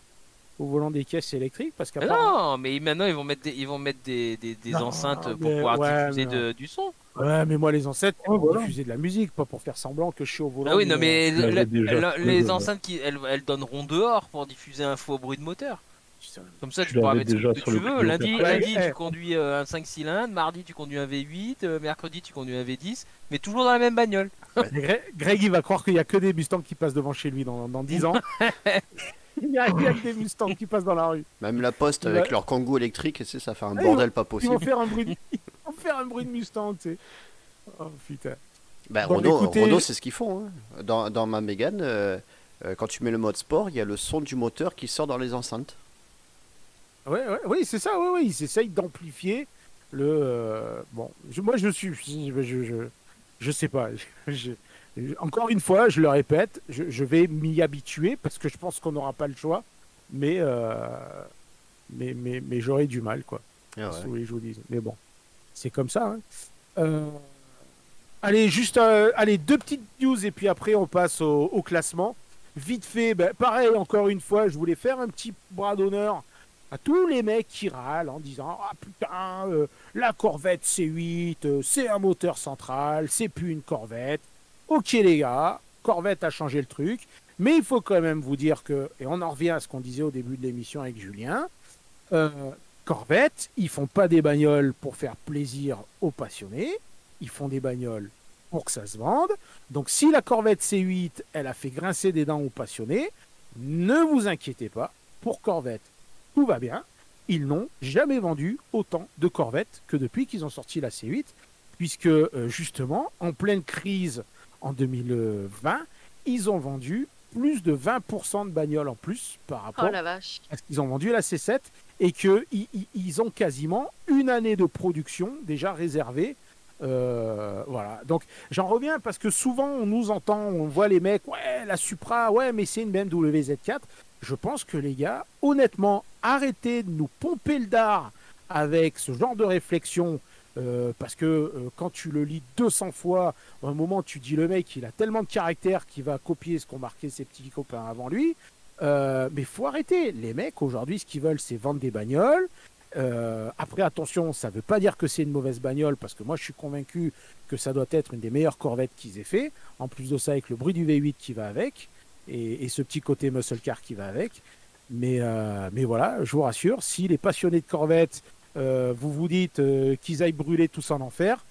au volant des caisses électriques parce qu'à Non, mais maintenant ils vont mettre des Non, enceintes pour mais pouvoir ouais, diffuser mais du son. Ouais, mais moi, les enceintes, Ouais, pour voilà. diffuser de la musique, pas pour faire semblant que je suis au volant. Ah oui, non, d'une- mais Tu l'avais déjà fait, les enceintes elles donneront dehors pour diffuser un faux bruit de moteur. Putain. Comme ça, Tu tu pourras l'avais mettre ce déjà que sur tu le veux. Lundi, pilotage. lundi Ouais, tu conduis un 5 cylindres, mardi, tu conduis un V8, mercredi, tu conduis un V10, mais toujours dans la même bagnole. Mais Greg, il va croire qu'il y a que des Mustangs qui passent devant chez lui dans 10 ans. Il y a que des Mustangs qui passent dans la rue. Même la Poste Il avec va- leur Kangoo électrique, ça fait un Ah, bordel pas Ils vont possible. faire un bruit de Mustang, tu sais. Oh putain. Bah, Bon, Renault, écoutez- Renault, c'est ce qu'ils font. Hein. Dans ma Mégane, quand tu mets le mode sport, il y a le son du moteur qui sort dans les enceintes. Oui, c'est ça, oui, ils essayent d'amplifier le. Bon, moi je suis. Je sais pas. Encore une fois, je le répète, je vais m'y habituer parce que je pense qu'on n'aura pas le choix, mais j'aurai du mal, quoi. Ah Si ouais. vous voulez que je vous dise. Mais bon, c'est comme ça. Hein. Allez, allez, deux petites news et puis après on passe au classement. Vite fait, ben, pareil, encore une fois, je voulais faire un petit bras d'honneur à tous les mecs qui râlent en disant ah putain, la Corvette C8, c'est un moteur central, c'est plus une Corvette. Ok les gars, Corvette a changé le truc, mais il faut quand même vous dire que, et on en revient à ce qu'on disait au début de l'émission avec Julien, Corvette, ils font pas des bagnoles pour faire plaisir aux passionnés, ils font des bagnoles pour que ça se vende. Donc si la Corvette C8, elle a fait grincer des dents aux passionnés, ne vous inquiétez pas, pour Corvette, tout va bien. Ils n'ont jamais vendu autant de Corvettes que depuis qu'ils ont sorti la C8, puisque justement, en pleine crise en 2020, ils ont vendu plus de 20% de bagnoles en plus par rapport Oh la vache. à ce qu'ils ont vendu la C7 et qu'ils ont quasiment une année de production déjà réservée. Voilà. Donc j'en reviens parce que souvent on nous entend, on voit les mecs, ouais, la Supra, ouais, mais c'est une BMW Z4. Je pense que les gars, honnêtement, arrêtez de nous pomper le dard avec ce genre de réflexion. Parce que quand tu le lis 200 fois, à un moment tu dis le mec il a tellement de caractère qu'il va copier ce qu'ont marqué ses petits copains avant lui. Mais faut arrêter. Les mecs aujourd'hui ce qu'ils veulent c'est vendre des bagnoles. Après attention, ça veut pas dire que c'est une mauvaise bagnole parce que moi je suis convaincu que ça doit être une des meilleures Corvettes qu'ils aient fait. En plus de ça avec le bruit du V8 qui va avec et ce petit côté muscle car qui va avec. Mais voilà, je vous rassure, si les passionnés de Corvette vous vous dites qu'ils aillent brûler tous en enfer,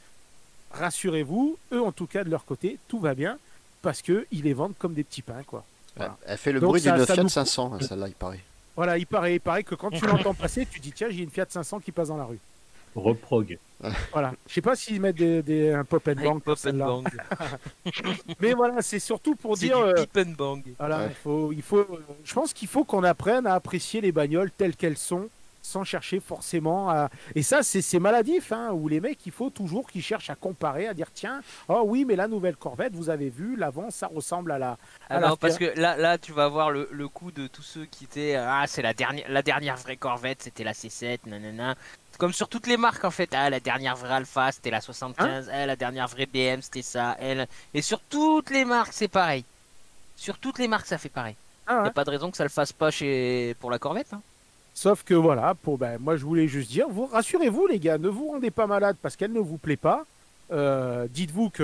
rassurez-vous, eux en tout cas de leur côté, tout va bien parce qu'ils les vendent comme des petits pains, quoi. Voilà. Elle fait le Donc bruit ça- d'une ça Fiat nous- 500, hein, celle-là, il paraît. Voilà, il paraît que quand tu l'entends passer, tu dis tiens, j'ai une Fiat 500 qui passe dans la rue. Reprog. Voilà. Je sais pas s'ils mettent un pop and bang Avec pour Pop and celle-là. Bang. Mais voilà, c'est surtout pour C'est dire. du Pip and Bang. Voilà, Ouais. je pense qu'il faut qu'on apprenne à apprécier les bagnoles telles qu'elles sont, sans chercher forcément à. Et ça, c'est maladif, hein, où les mecs, il faut toujours qu'ils cherchent à comparer, à dire tiens, oh oui, mais la nouvelle Corvette, vous avez vu, l'avant, ça ressemble à la. Ah la non, parce Fiat. que là, tu vas voir le coup de tous ceux qui étaient ah, c'est la dernière vraie Corvette, c'était la C7, nanana. Comme sur toutes les marques en fait, ah la dernière vraie Alpha, c'était la 75, ah, la dernière vraie BM, c'était ça, elle. Et sur toutes les marques, c'est pareil. Sur toutes les marques, ça fait pareil. Ah ouais. Y a pas de raison que ça le fasse pas pour la Corvette. Hein. Sauf que voilà, moi je voulais juste dire, rassurez-vous les gars, ne vous rendez pas malade parce qu'elle ne vous plaît pas. Dites-vous que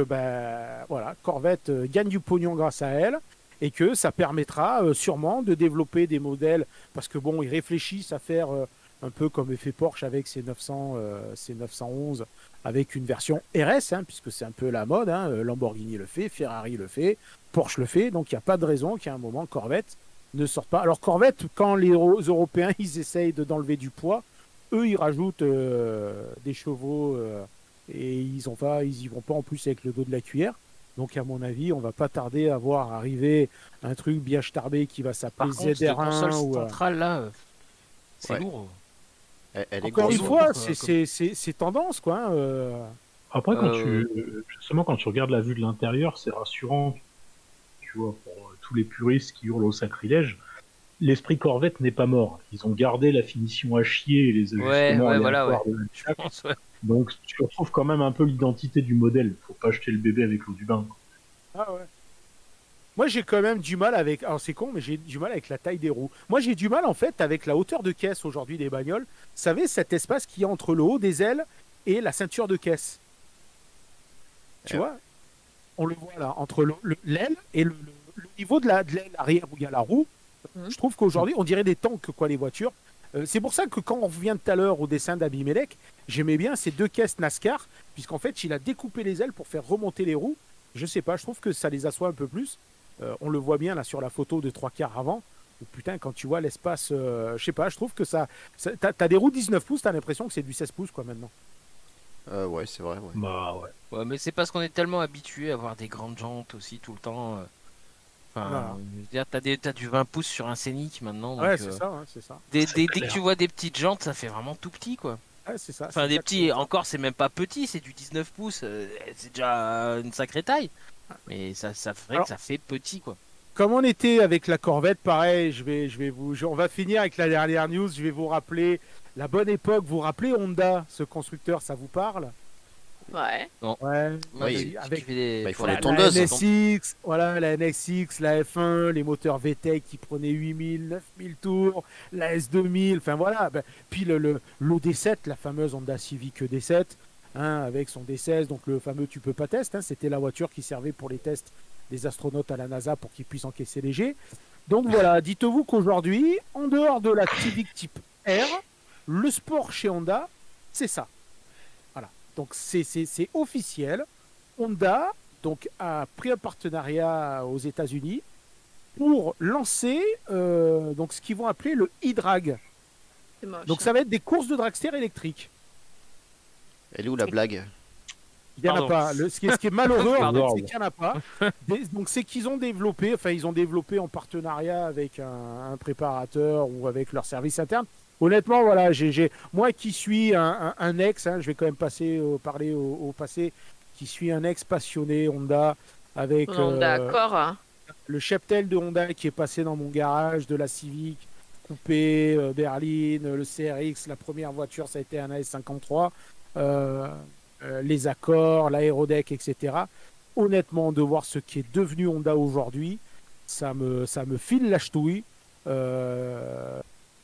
voilà, Corvette gagne du pognon grâce à elle et que ça permettra sûrement de développer des modèles parce que bon, ils réfléchissent à faire un peu comme fait Porsche avec ses 900, ses 911 avec une version RS, hein, puisque c'est un peu la mode. Hein, Lamborghini le fait, Ferrari le fait, Porsche le fait, donc il n'y a pas de raison qu'à un moment Corvette ne sorte pas. Alors Corvette, quand les Européens ils essayent d'enlever du poids, eux ils rajoutent des chevaux et ils y vont pas en plus avec le dos de la cuillère. Donc à mon avis, on va pas tarder à voir arriver un truc bien starbé qui va s'appeler Par contre, cette console ZR1 ou centrale là, c'est Ouais. lourd. Elle est encore une grosse. fois, quoi, c'est tendance quoi. Hein. Après, justement, quand tu regardes la vue de l'intérieur, c'est rassurant. Tu vois, pour tous les puristes qui hurlent au sacrilège, l'esprit Corvette n'est pas mort. Ils ont gardé la finition à chier et les ajustements Ouais, voilà, aléatoires ouais. de la Je pense, ouais. Donc tu retrouves quand même un peu l'identité du modèle. Faut pas jeter le bébé avec l'eau du bain. Ah ouais. Moi, j'ai quand même du mal avec. Alors, c'est con, mais j'ai du mal avec la taille des roues. Moi, j'ai du mal, en fait, avec la hauteur de caisse aujourd'hui des bagnoles. Vous savez, cet espace qui est entre le haut des ailes et la ceinture de caisse. Tu vois? On le voit là, entre l'aile et le niveau de l'aile arrière où il y a la roue. Je trouve qu'aujourd'hui, on dirait des tanks, quoi, les voitures. C'est pour ça que quand on revient tout à l'heure au dessin d'Abimelech, j'aimais bien ces deux caisses NASCAR, puisqu'en fait, il a découpé les ailes pour faire remonter les roues. Je sais pas, je trouve que ça les assoit un peu plus. On le voit bien là sur la photo de 3/4 avant. Ou putain, quand tu vois l'espace, je sais pas, je trouve que t'as des roues 19 pouces, t'as l'impression que c'est du 16 pouces quoi maintenant. Ouais, c'est vrai. Ouais. Bah ouais. Ouais, mais c'est parce qu'on est tellement habitué à avoir des grandes jantes aussi tout le temps. Enfin, Voilà. je veux dire, t'as du 20 pouces sur un Scénic maintenant. Ouais, Donc, c'est ça, ouais, c'est ça. dès C'est que clair. tu vois des petites jantes, ça fait vraiment tout petit quoi. Ouais, c'est ça. Enfin, c'est des petits, exactement ça. encore, c'est même pas petit, c'est du 19 pouces. C'est déjà une sacrée taille. Mais ça ferait Alors- que ça fait petit quoi. Comme on était avec la Corvette, pareil, on va finir avec la dernière news. Je vais vous rappeler la bonne époque. Vous vous rappelez Honda, ce constructeur, ça vous parle? Ouais. Ouais. Oui, Avec Bah, ils font la des tondeuses. NSX, voilà, la NSX, la F1, les moteurs VTEC qui prenaient 8000, 9000 tours, la S2000, enfin voilà. Ben, puis l'OD7, la fameuse Honda Civic D7, hein, avec son D16, donc le fameux tu peux pas test, hein, c'était la voiture qui servait pour les tests des astronautes à la NASA pour qu'ils puissent encaisser léger. Donc voilà, dites-vous qu'aujourd'hui, en dehors de la Civic type R, le sport chez Honda, c'est ça. Voilà. Donc c'est officiel. Honda donc, a pris un partenariat aux États-Unis pour lancer donc, ce qu'ils vont appeler le e-drag. C'est moche. Donc ça va être des courses de dragster électriques. Elle est où la blague? Il n'y en a Pardon. pas. Ce qui est malheureux, Pardon. c'est qu'il n'y en a pas. Donc c'est qu'ils ont développé, enfin ils ont développé en partenariat avec un préparateur ou avec leur service interne. Honnêtement, voilà, moi qui suis un ex, hein, je vais quand même parler au passé, qui suis un ex passionné Honda avec Non, d'accord. Hein. le cheptel de Honda qui est passé dans mon garage, de la Civic, coupé, berline, le CRX, la première voiture ça a été un AS53. Les accords, l'aérodeck, etc. Honnêtement, de voir ce qui est devenu Honda aujourd'hui, ça me file la ch'touille.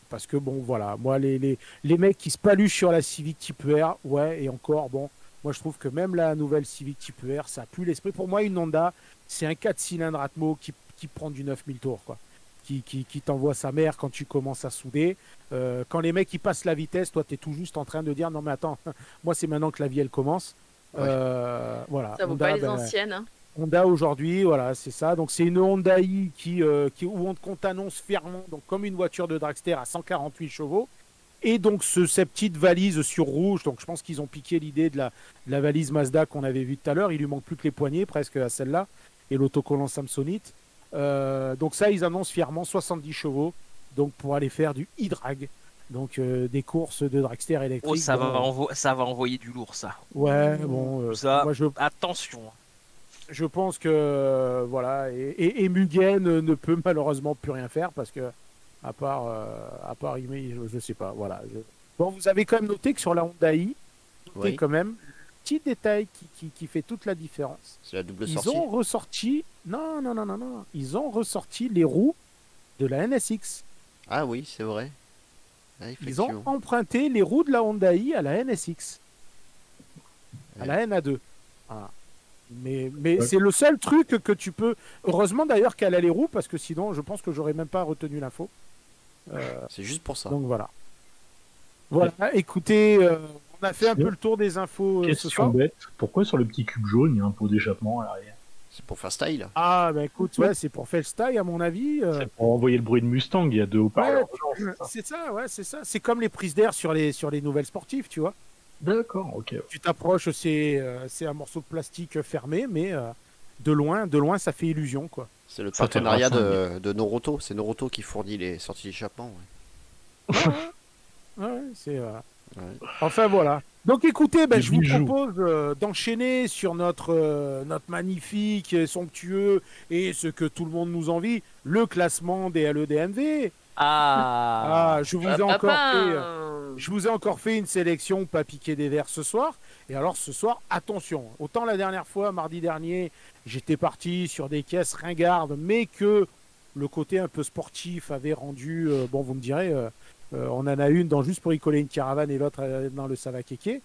Parce que bon, voilà, moi, les mecs qui se paluchent sur la Civic Type R, ouais, et encore, bon, moi je trouve que même la nouvelle Civic Type R, ça pue l'esprit. Pour moi, une Honda, c'est un 4 cylindres Atmo qui prend du 9000 tours, quoi. Qui t'envoie sa mère quand tu commences à souder. Quand les mecs ils passent la vitesse, toi tu es tout juste en train de dire non mais attends, moi c'est maintenant que la vie elle commence. Voilà. Ça vaut Honda, pas les anciennes. Hein. Honda aujourd'hui, voilà, c'est ça. Donc c'est une Honda i qu'on t'annonce fièrement, donc comme une voiture de dragster à 148 chevaux. Et donc cette petite valise sur rouge, donc je pense qu'ils ont piqué l'idée de la valise Mazda qu'on avait vue tout à l'heure. Il lui manque plus que les poignées presque à celle-là et l'autocollant Samsonite. Donc ça, ils annoncent fièrement 70 chevaux, donc pour aller faire du e-drag, donc des courses de dragster électrique. Oh, ça Bon, va envoyer du lourd ça. ouais, bon, Ça, moi attention. je pense que voilà, et Mugen ne peut malheureusement plus rien faire parce que à part je sais pas, voilà. Bon, vous avez quand même noté que sur la Honda i, Oui, quand même petit détail qui fait toute la différence. c'est la double Ils sortie. ont ressorti, non, ils ont ressorti les roues de la NSX. Ah oui, c'est vrai. Ah, Ils ont effectivement. emprunté les roues de la Honda i à la NSX, à la NA2. Voilà. Mais Ouais. c'est le seul truc que tu peux. Heureusement d'ailleurs qu'elle a les roues parce que sinon je pense que j'aurais même pas retenu l'info. C'est juste pour ça. Donc voilà. Voilà, écoutez, on a fait un peu le tour des infos ce Question soir. bête, pourquoi sur le petit cube jaune il y a un pot d'échappement à l'arrière? C'est pour faire style. Ah bah écoute, ouais, c'est pour faire le style à mon avis. C'est pour envoyer le bruit de Mustang, il y a deux haut-parleurs. Ouais, c'est ça, ouais, c'est ça. C'est comme les prises d'air sur les nouvelles sportives, tu vois. D'accord, ok. Tu t'approches, c'est un morceau de plastique fermé, mais de loin, ça fait illusion, quoi. C'est le Ça fait partenariat raffinage. de Noroto. C'est Noroto qui fournit les sorties d'échappement. Ouais. Ouais, c'est. Ouais. Enfin voilà. Donc écoutez, ben, Des je vous bijoux. propose d'enchaîner sur notre magnifique, somptueux et ce que tout le monde nous envie, le classement des LEDMV. Ah, je vous ai encore fait... Papa, Je vous ai encore fait une sélection pas piquer des verres ce soir. Et alors ce soir, attention. Autant la dernière fois, mardi dernier, j'étais parti sur des caisses ringardes, mais que le côté un peu sportif avait rendu... bon, vous me direz, on en a une dans Juste pour y coller une caravane et l'autre dans le Savakeke.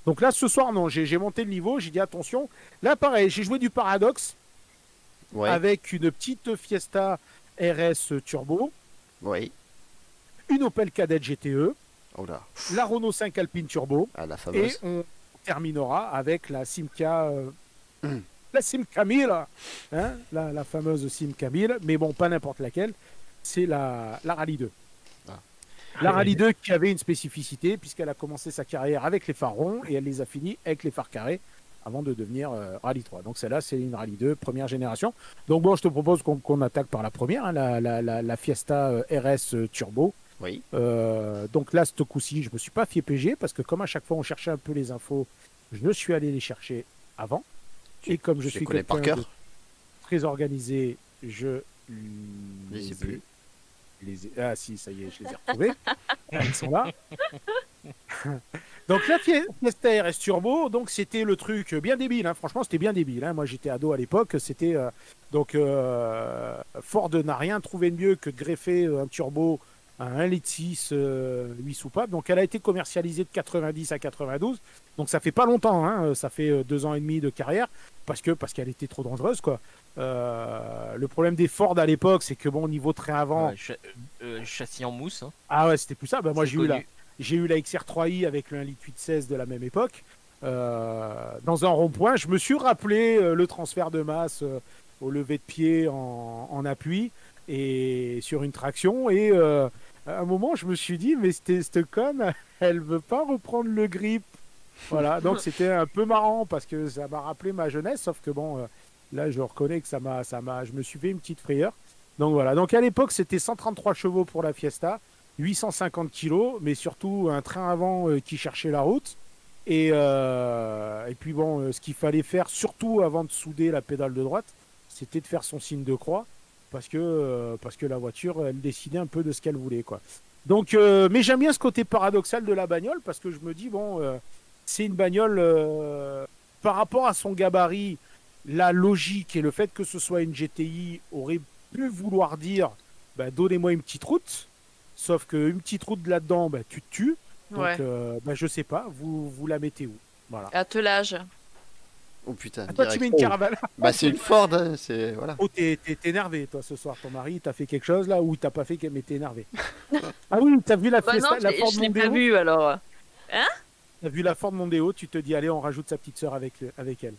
Donc là, ce soir, non, j'ai monté le niveau, j'ai dit attention. Là, pareil, j'ai joué du Paradox Ouais. avec une petite Fiesta RS Turbo, Oui. une Opel Kadett GTE, Oh là. la Renault 5 Alpine Turbo. Ah, la Et fameuse. on terminera avec la Simca, la Simca 1000, hein, la fameuse Simca 1000, mais bon, pas n'importe laquelle, c'est la Rallye 2. Ah. La Rallye 2 qui avait une spécificité, puisqu'elle a commencé sa carrière avec les phares ronds et elle les a finis avec les phares carrés avant de devenir Rallye 3. Donc celle-là, c'est une Rallye 2 première génération. Donc bon, je te propose qu'on attaque par la première, hein, la Fiesta RS Turbo. Oui. Donc là, ce coup-ci, je me suis pas fié PG parce que comme à chaque fois on cherchait un peu les infos, je suis allé les chercher avant. Et comme je Tu les suis connais par quelqu'un cœur de très organisé, je Je sais plus. Ah si, ça y est, je les ai retrouvés. Ils sont là. Donc la Fiesta RS Turbo, donc c'était le truc bien débile. Hein. Franchement, c'était bien débile. Hein. Moi, j'étais ado à l'époque. C'était Ford n'a rien trouvé de mieux que de greffer un turbo à 1,6 litre 8 soupapes. Donc elle a été commercialisée de 90 à 92. Donc ça fait pas longtemps. Hein. Ça fait 2 ans et demi de carrière parce qu'elle était trop dangereuse quoi. Le problème des Ford à l'époque, c'est que bon, au niveau train avant, ouais, châssis en mousse. Hein. ah ouais, c'était plus ça. Ben, moi, C'est connu. j'ai eu la XR3i avec le 1,8 litre 16 de la même époque. Dans un rond-point, je me suis rappelé le transfert de masse au lever de pied en appui et sur une traction. Et à un moment, je me suis dit, mais cette conne, elle veut pas reprendre le grip. Voilà, donc c'était un peu marrant parce que ça m'a rappelé ma jeunesse, sauf que bon, là, je reconnais que je me suis fait une petite frayeur. Donc voilà, donc à l'époque, c'était 133 chevaux pour la Fiesta. 850 kilos, mais surtout un train avant qui cherchait la route. Et puis bon, ce qu'il fallait faire, surtout avant de souder la pédale de droite, c'était de faire son signe de croix, parce que la voiture, elle décidait un peu de ce qu'elle voulait, quoi. Donc, mais j'aime bien ce côté paradoxal de la bagnole, parce que je me dis, bon, c'est une bagnole, par rapport à son gabarit, la logique et le fait que ce soit une GTI aurait pu vouloir dire, bah, donnez-moi une petite route. Sauf qu'une petite route là-dedans, bah, tu te tues. Donc, Ouais. bah, je sais pas, vous la mettez où? Voilà. Attelage. Oh putain. Ah, toi, tu direct. mets une caravane. Bah, c'est une Ford. Hein, c'est. Voilà. Oh, t'es énervé, toi, ce soir. Ton mari, t'a fait quelque chose là ou t'as pas fait, mais t'es énervé. Ah oui, t'as vu la Bah Fiesta, non, la Ford je l'ai pas Mondeo? vu alors. T'as vu la Ford Mondeo, tu te dis, allez, on rajoute sa petite sœur avec elle.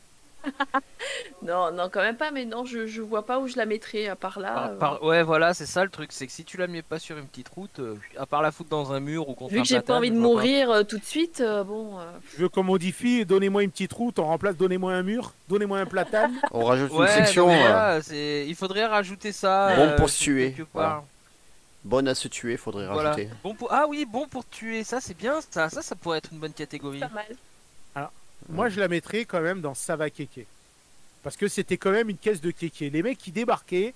Non, non, quand même pas, mais non, je vois pas où je la mettrais à part là. Ouais, voilà, c'est ça le truc, c'est que si tu la mets pas sur une petite route, à part la foutre dans un mur ou contre Vu un que j'ai pas platane, envie de je vois pas. mourir tout de suite, bon. Je veux qu'on modifie, donnez-moi une petite route, on remplace, donnez-moi un mur, donnez-moi un platane. On rajoute une Ouais, section. non, mais voilà, il faudrait rajouter ça. Bon pour se tuer, quelque voilà. part. Bonne à se tuer, faudrait Voilà. rajouter. Ah oui, bon pour tuer, ça c'est bien, ça pourrait être une bonne catégorie. Pas mal. Moi, je la mettrais quand même dans Savakeke. Parce que c'était quand même une caisse de kéké. Les mecs qui débarquaient,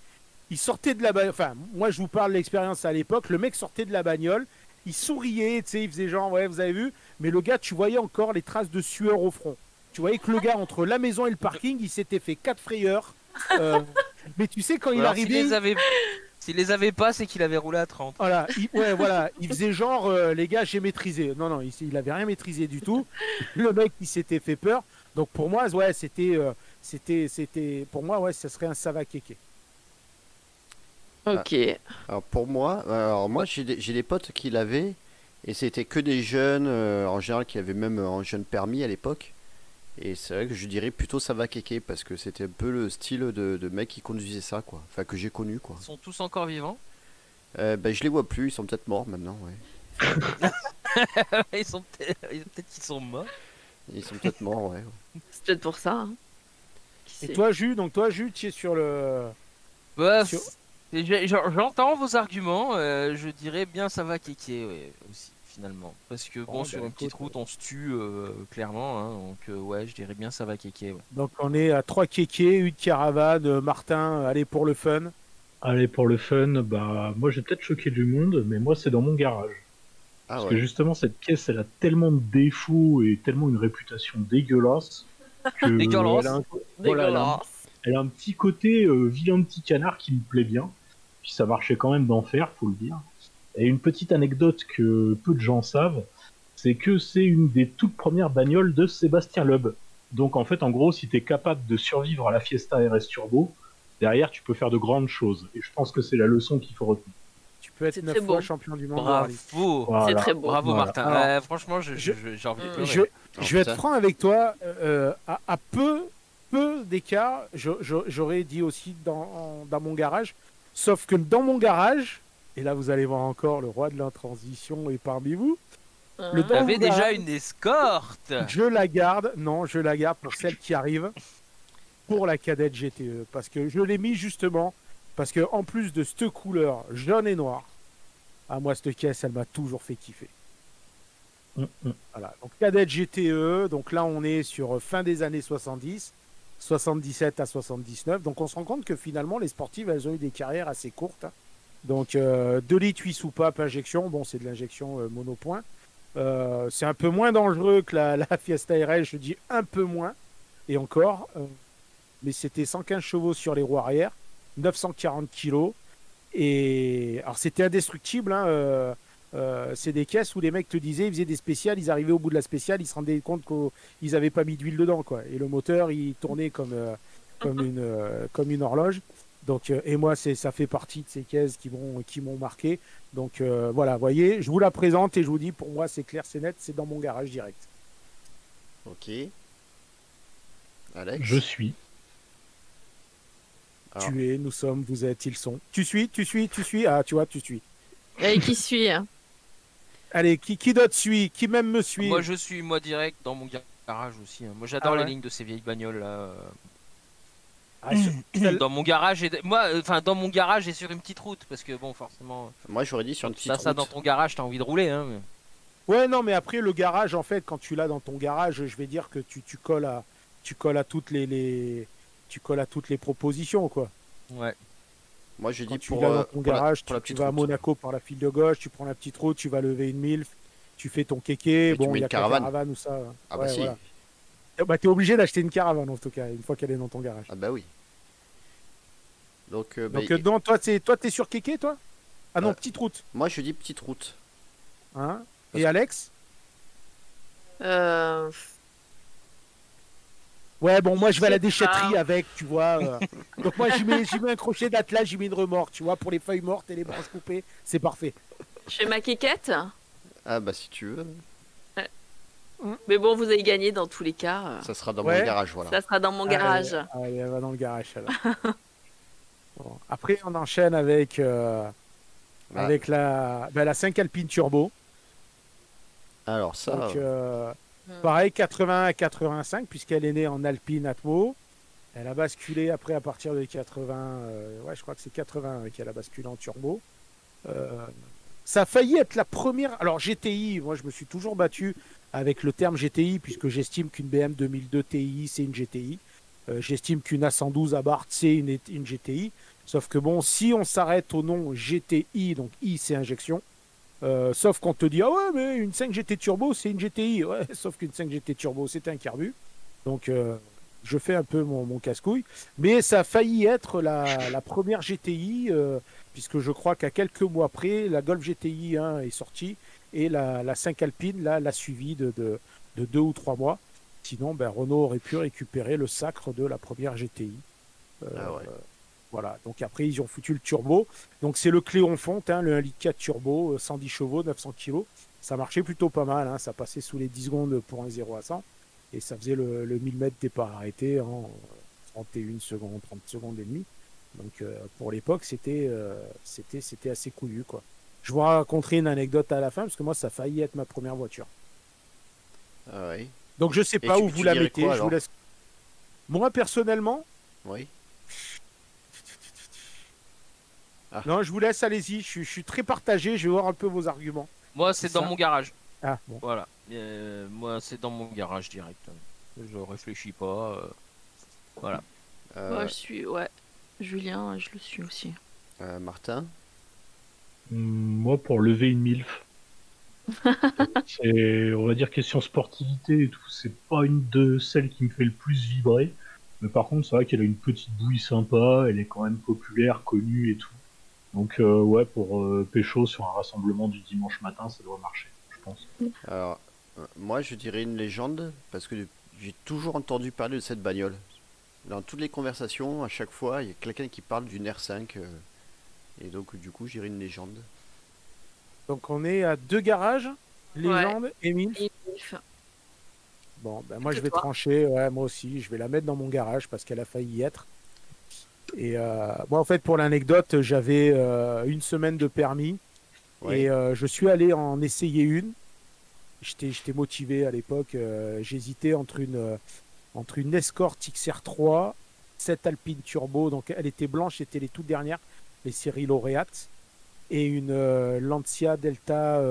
ils sortaient de la bagnole. Enfin, moi, je vous parle de l'expérience à l'époque. Le mec sortait de la bagnole, il souriait, tu sais, il faisait genre, ouais, vous avez vu. Mais le gars, tu voyais encore les traces de sueur au front. Tu voyais que le gars, entre la maison et le parking, il s'était fait 4 frayeurs. Mais tu sais, quand il Alors, arrivait. s'il les avait pas, c'est qu'il avait roulé à 30. Voilà, il faisait genre, les gars, j'ai maîtrisé. Non, non, il avait rien maîtrisé du tout. Le mec, il s'était fait peur. Donc pour moi, ouais, pour moi, ouais, ça serait un Savakeke. Ok. Alors pour moi, j'ai des potes qui l'avaient et c'était que des jeunes en général qui avaient même un jeune permis à l'époque. Et c'est vrai que je dirais plutôt Savakeke parce que c'était un peu le style de mec qui conduisait ça quoi. Enfin que j'ai connu quoi. Ils sont tous encore vivants. Ben je les vois plus, ils sont peut-être morts maintenant. Ouais. Ils sont peut-être qu'ils sont morts. Ils sont peut-être morts ouais. C'est peut-être pour ça. Hein. Qui Et sait. toi, Jus, tu es sur le. Bah, Sur- j'entends vos arguments, je dirais bien ça va kéké ouais, aussi finalement. Parce que bon, Bon, sur bah, une petite écoute, route on se tue clairement, hein, donc ouais je dirais bien ça va kéké. Ouais. Donc on est à 3 kékés, une caravane, Martin, allez pour le fun. Allez, pour le fun, bah moi j'ai peut-être choqué du monde, mais moi c'est dans mon garage. Ah Parce ouais. que justement cette caisse elle a tellement de défauts et tellement une réputation dégueulasse que Dégueulasse. elle a un petit côté vilain petit canard qui me plaît bien. Puis ça marchait quand même d'enfer, faut le dire. Et une petite anecdote que peu de gens savent, c'est que c'est une des toutes premières bagnoles de Sébastien Loeb. Donc en fait, en gros, si t'es capable de survivre à la Fiesta RS Turbo, derrière tu peux faire de grandes choses. Et je pense que c'est la leçon qu'il faut retenir. Tu peux être C'est 9 très fois beau. champion du monde de rallye. Bravo. C'est Voilà. très beau. Bravo Voilà. Martin. Alors, Franchement, j'ai envie de Je, pleurer. je vais être putain. franc avec toi, à peu d'écart, j'aurais dit aussi dans mon garage, sauf que dans mon garage, et là vous allez voir encore le roi de la transition est parmi vous, le Hein. dans T'avais mon déjà garage, une escorte. je la garde, non, je la garde pour celle qui arrive, pour la cadette GTE, parce que je l'ai mis justement, parce que en plus de cette couleur jaune et noire, à moi cette caisse, elle m'a toujours fait kiffer. Voilà, donc cadette GTE, donc là on est sur fin des années 70, 77 à 79, donc on se rend compte que finalement les sportives elles ont eu des carrières assez courtes. Donc 2 litres 8 soupapes injection, bon c'est de l'injection monopoint. C'est un peu moins dangereux que la Fiesta RL, je dis un peu moins, et encore, mais c'était 115 chevaux sur les roues arrière, 940 kilos, et alors c'était indestructible, hein, c'est des caisses où les mecs te disaient, ils faisaient des spéciales, ils arrivaient au bout de la spéciale, ils se rendaient compte qu'ils n'avaient pas mis d'huile dedans, quoi. Et le moteur, il tournait comme une horloge. Donc, et moi, ça fait partie de ces caisses qui m'ont marqué. Donc voilà, vous voyez, je vous la présente et je vous dis, pour moi, c'est clair, c'est net, c'est dans mon garage direct. Ok. Alex. Je suis. Alors, Tu es, nous sommes, vous êtes, ils sont. Tu suis. Ah, tu vois, tu suis. Et qui suit hein. Allez, qui d'autre suit? Qui même me suit? Moi je suis moi direct dans mon garage aussi. Hein. Moi j'adore Ah les ouais. lignes de ces vieilles bagnoles là. Ah, celle- Dans mon garage et moi enfin dans mon garage et sur une petite route parce que bon forcément moi j'aurais dit sur une petite ça route. dans ton garage t'as envie de rouler hein. Ouais, non, mais après, le garage, en fait, quand tu l'as dans ton garage, je vais dire que tu colles à toutes tu colles à toutes les propositions, quoi. Ouais. Moi je Quand dis tu pour, vas dans ton pour la- garage, pour la tu petite vas à route. Monaco par la file de gauche, tu prends la petite route, tu vas lever une milf, tu fais ton kéké, Et tu bon, mets il y une a que la caravane. caravane ou ça. Ah bah Ouais, si. voilà. Bah, t'es obligé d'acheter une caravane, en tout cas, une fois qu'elle est dans ton garage. Ah bah oui. Donc, bah, Donc, non, toi, t'es sur kéké, toi? Ah non, Euh, petite route. moi je dis petite route. Hein? Parce Et que- Alex? Euh, Ouais, bon, moi, je vais à la Je sais déchetterie pas. avec, tu vois. Donc, moi, j'y mets un crochet d'attelage, j'y mets une remorque, tu vois, pour les feuilles mortes et les branches coupées, c'est parfait. Je fais ma quéquette. Ah bah si tu veux, Mais bon, vous avez gagné dans tous les cas. ça sera dans Ouais. mon garage, voilà. Ça sera dans mon garage. Allez, elle va dans le garage, alors. Bon. Après, on enchaîne avec, Bah, avec la 5 Alpine Turbo. Alors ça, Donc, Hmm. pareil, 81 à 85, puisqu'elle est née en Alpine Atmo. Elle a basculé après à partir de 80. Ouais, je crois que c'est 80 qu'elle a basculé en turbo. Ça a failli être la première. Alors, GTI, moi, je me suis toujours battu avec le terme GTI, puisque j'estime qu'une BM 2002 Ti, c'est une GTI. J'estime qu'une A112 Abarth, c'est une GTI. Sauf que bon, si on s'arrête au nom GTI, donc I, c'est injection. Sauf qu'on te dit, ah ouais, mais une 5 GT Turbo, c'est une GTI. Ouais, sauf qu'une 5 GT Turbo, c'est un carbu. Donc, je fais un peu mon casse-couille. Mais ça a failli être la première GTI, puisque je crois qu'à quelques mois près, la Golf GTI 1 est sortie et la 5 Alpine là, l'a suivie de 2 ou 3 mois. Sinon, ben, Renault aurait pu récupérer le sacre de la première GTI. Ah ouais. Voilà, donc après ils ont foutu le turbo. Donc c'est le Cléon Fonte, hein, le 1,4 litre turbo, 110 chevaux, 900 kg. Ça marchait plutôt pas mal, hein, ça passait sous les 10 secondes pour un 0 à 100. Et ça faisait le 1000 mètres départ arrêté en 31 secondes, 30 secondes et demie. Donc pour l'époque, c'était assez couillu, quoi. Je vous raconterai une anecdote à la fin, parce que moi, ça a failli être ma première voiture. ah oui. Donc je sais Et pas tu- où tu vous la dirais mettez, quoi, je vous alors laisse. Moi, personnellement, Oui. Ah. non, je vous laisse, allez-y. Je suis très partagé, je vais voir un peu vos arguments. Moi c'est dans Ça. mon garage. Ah, bon. Voilà. Moi c'est dans mon garage direct. Je réfléchis pas. Voilà. Moi, je suis, ouais. Julien, je le suis aussi. Martin? Moi, pour lever une MILF, c'est, on va dire, question sportivité et tout, c'est pas une de celles qui me fait le plus vibrer. Mais par contre, c'est vrai qu'elle a une petite bouille sympa, elle est quand même populaire, connue et tout. Donc, ouais, pour pécho sur un rassemblement du dimanche matin, ça doit marcher, je pense. Alors, moi je dirais une légende parce que j'ai toujours entendu parler de cette bagnole. Dans toutes les conversations, à chaque fois, il y a quelqu'un qui parle d'une R5. Et donc, du coup, je dirais une légende. Donc on est à 2 garages, Légende et Milf. Et Milf. Bon, ben moi je C'est vais toi. trancher, ouais, moi aussi, je vais la mettre dans mon garage parce qu'elle a failli y être. Et moi en fait pour l'anecdote, j'avais 1 semaine de permis Ouais. et je suis allé en essayer une. J'étais motivé à l'époque, j'hésitais entre une Escort XR3, 7 Alpine Turbo, donc elle était blanche, c'était les toutes dernières, les séries lauréates, et une Lancia Delta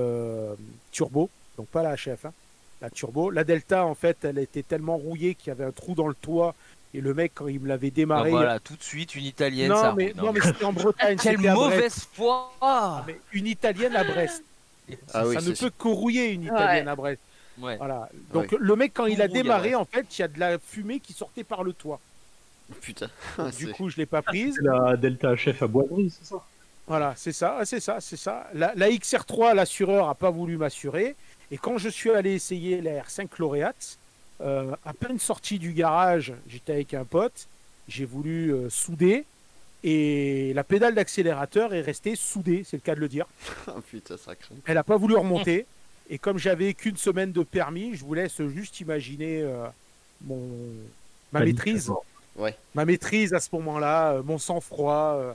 Turbo, donc pas la HF, hein, la Turbo. La Delta, en fait, elle était tellement rouillée qu'il y avait un trou dans le toit, et le mec, quand il me l'avait Ah, démarré... voilà, tout de suite une italienne. Non, ça mais, roule. non, mais c'était en Bretagne, Quelle c'était à Brest. mauvaise foi. Ah, mais une italienne à Brest. Ah oui, Ça ne c'est peut que rouiller une italienne à Brest. Ouais. Voilà. Donc Ouais. le mec, quand il a Tout rouille à démarré, Brest. en fait, il y a de la fumée qui sortait par le toit. Putain. Du coup, je l'ai pas prise. C'est la Delta HF à Boiserie, c'est ça? Voilà, c'est ça, c'est ça, c'est ça. La XR3, l'assureur a pas voulu m'assurer. Et quand je suis allé essayer la R5 lauréate, à peine sorti du garage, j'étais avec un pote, j'ai voulu souder. Et la pédale d'accélérateur est restée soudée, c'est le cas de le dire. Oh, putain, ça craint. Elle n'a pas voulu remonter. Et comme j'avais qu'une semaine de permis, je vous laisse juste imaginer ma maîtrise. Ouais. Ma maîtrise à ce moment-là, mon sang-froid,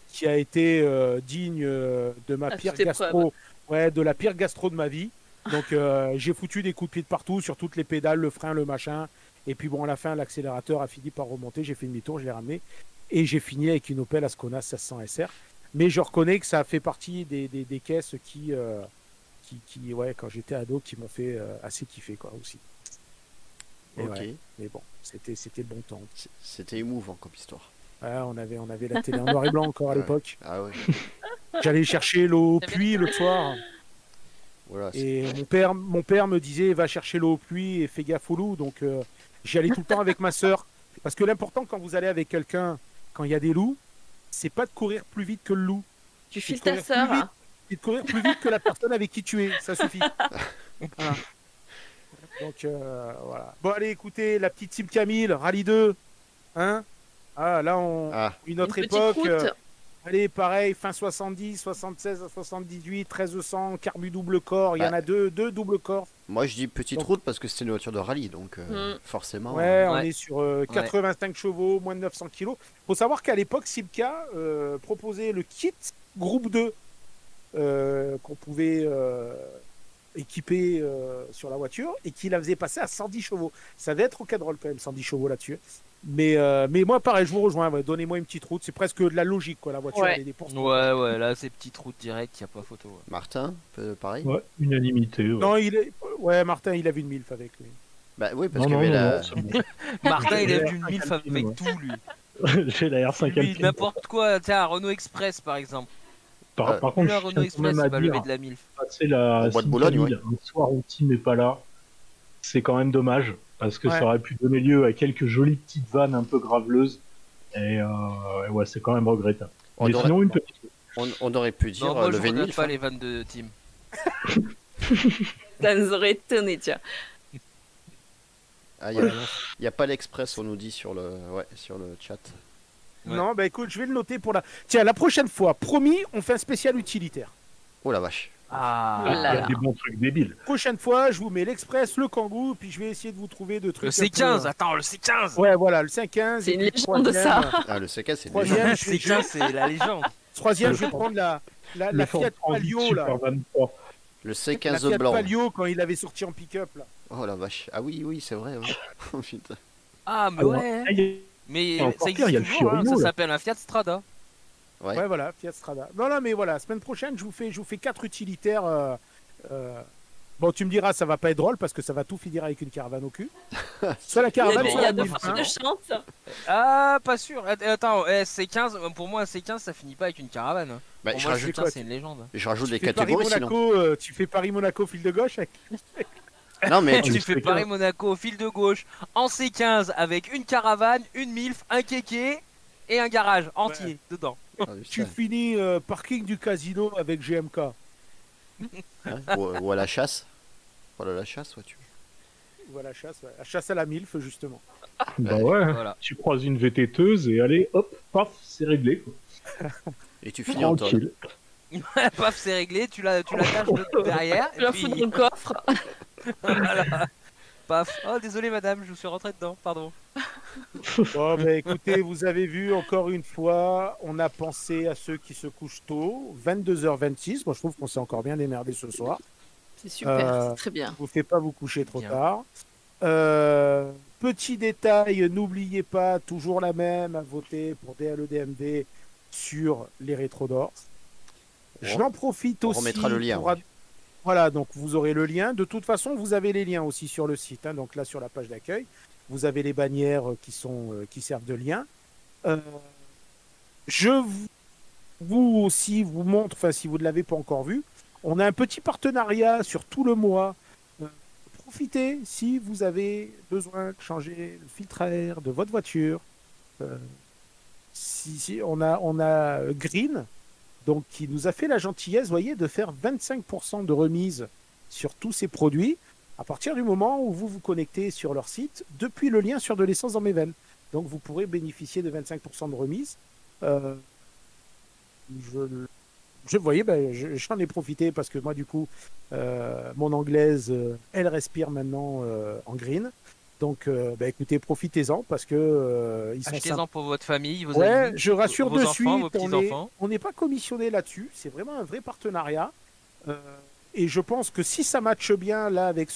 qui a été digne de ma À pire toute gastro, de la pire gastro de ma vie. Donc j'ai foutu des coups de pied de partout, sur toutes les pédales, le frein, le machin. Et puis bon, à la fin, l'accélérateur a fini par remonter. J'ai fait demi-tour, je l'ai ramené. Et j'ai fini avec une Opel Ascona 1600 SR. Mais je reconnais que ça a fait partie des caisses qui ouais, quand j'étais ado, qui m'ont fait assez kiffer, quoi, aussi. Et Ok. ouais, mais bon, c'était le bon temps. C'était émouvant comme histoire. Ouais, on avait la télé en noir et blanc encore à Ouais. l'époque. Ah ouais. J'allais chercher l'eau au puits le soir. Voilà. Et mon père me disait, va chercher l'eau au puits et fais gaffe aux loups. Donc j'y allais tout le temps avec ma sœur. Parce que l'important quand vous allez avec quelqu'un, quand il y a des loups, c'est pas de courir plus vite que le loup. Tu C'est files de ta courir sœur. plus vite. Hein. C'est de courir plus vite que la personne avec qui tu es. Ça suffit. Voilà. Donc voilà. Bon allez, écoutez, la petite Sim Camille, Rallye 2. Hein, ah, là, Ah, une autre Une petite époque. route. Allez, pareil, fin 70, 76 à 78, 1300, carbu double corps. Il y en a deux double corps. moi je dis petite Donc- route parce que c'était une voiture de rallye, donc forcément. Ouais, on Ouais. est sur 85 chevaux, moins de 900 kilos. Faut savoir qu'à l'époque, Simca proposait le kit groupe 2 qu'on pouvait équiper sur la voiture et qui la faisait passer à 110 chevaux. Ça devait être au cadrol quand même, 110 chevaux là-dessus. Mais moi, pareil, je vous rejoins. Ouais, donnez-moi une petite route. C'est presque de la logique, quoi. La voiture, Ouais. elle est des poursuites. Ouais, là c'est petite route directe, y a pas photo. Ouais. Martin, pareil. Ouais, unanimité. Ouais. Non, Martin, il avait une MILF avec lui. Bah oui, parce Non, qu'il y non, avait non, la. non, c'est bon. Martin, il a J'ai vu une MILF Alpine, avec ouais. tout, lui. J'ai la R5 Lui, Alpine. n'importe quoi. Tiens, Renault Express, par exemple. Par Lui, contre, un je Renault tiens quand Express, même il à va dire, lever de la MILF. passer la Au bois de Sim Boulogne, Camille un soir où Tim n'est pas là, c'est quand même dommage, parce que Ouais. ça aurait pu donner lieu à quelques jolies petites vannes un peu graveleuses, et ouais, c'est quand même regrettable. On Mais aurait- sinon, une petite. On aurait pu dire Non, moi je lever une regrette milf. pas les vannes de Tim. Ça nous aurait étonné, tiens. Ah, il n'y a pas l'Express, on nous dit sur le chat. Ouais. Non, bah écoute, je vais le noter pour la. Tiens, la prochaine fois, promis, on fait un spécial utilitaire. Oh la vache. Ah, Oh Il y là a là. des bons trucs débiles. Prochaine fois, je vous mets l'Express, le Kangoo, puis je vais essayer de vous trouver de trucs. le un C15, peu, attends, le C15. Ouais, voilà, le 515. C'est et une puis légende, ça. Ah, le CK, c'est Troisième, léger. Le je vais- C15, c'est la légende. Troisième, je vais prendre la Le Fiat Ford Transit Palio, là. Super 23. Le La C15 Fiat blanc. Palio, quand il avait sorti en pick-up, là. Oh la vache. Ah oui, c'est vrai. Ouais. Oh, putain. Ah, mais Alors, ouais. là, il y a- Mais encore ça pire, il y a existe le toujours, hein, Fiorino, ça là. s'appelle un Fiat Strada. Ouais. Ouais, voilà, Fiat Strada. Non, mais voilà, semaine prochaine, je vous fais 4 utilitaires Bon, tu me diras, ça va pas être drôle parce que ça va tout finir avec une caravane au cul. Soit la caravane, Il soit y la a deux MILF, fois hein. de chance. Ah, pas sûr. Attends, C15, pour moi, un C15, ça finit pas avec une caravane. Bah, Pour je moi, rajoute, C15, c'est une légende. je rajoute Tu des fais catégories sinon. Paris-Monaco, tu fais Paris-Monaco fil de gauche avec... Non, mais Tu tu. fais Paris-Monaco au fil de gauche en C15 avec une caravane, une MILF, un kéké et un garage entier dedans. Ah, Tu putain. finis parking du casino avec GMK. Hein, ou à la chasse. Voilà, la chasse, ouais, tu. Voilà, la chasse à la MILF, justement. Bah ouais, Voilà. tu croises une VTTeuse et allez, hop, paf, c'est réglé. Quoi. Et tu finis en tôle. Tranquille. Paf, c'est réglé, tu l'attaches derrière. Tu la Et fous puis, dans le coffre. voilà. Paf. Oh, désolé madame, je suis rentré dedans, pardon. Bon, bah, écoutez, vous avez vu, encore une fois, on a pensé à ceux qui se couchent tôt, 22h26. Moi, je trouve qu'on s'est encore bien démerdé ce soir. C'est super, Euh, c'est très bien. Vous faites pas vous coucher trop Bien. tard. Petit détail, n'oubliez pas, toujours la même, à voter pour DLEDMD sur les rétrodors. J'en profite On aussi. remettra le lien, pour ouais. Voilà, donc vous aurez le lien. De toute façon, vous avez les liens aussi sur le site. Hein. Donc là, sur la page d'accueil, vous avez les bannières qui servent de lien. Je vous aussi vous montre, enfin si vous ne l'avez pas encore vu, on a un petit partenariat sur tout le mois. Profitez si vous avez besoin de changer le filtre à air de votre voiture. Si on a Green, donc qui nous a fait la gentillesse, voyez, de faire 25% de remise sur tous ces produits à partir du moment où vous vous connectez sur leur site depuis le lien sur de l'essence dans mes veines. Donc vous pourrez bénéficier de 25% de remise. Voyez, j'en ai profité parce que moi, du coup, mon anglaise, elle respire maintenant en green. Donc, écoutez, profitez-en parce que ils sont Achetez-en pour votre famille, vos Ouais, amis, je rassure vos de enfants, suite, vos petits-enfants. on n'est pas commissionné là-dessus. C'est vraiment un vrai partenariat. Et je pense que si ça matche bien là avec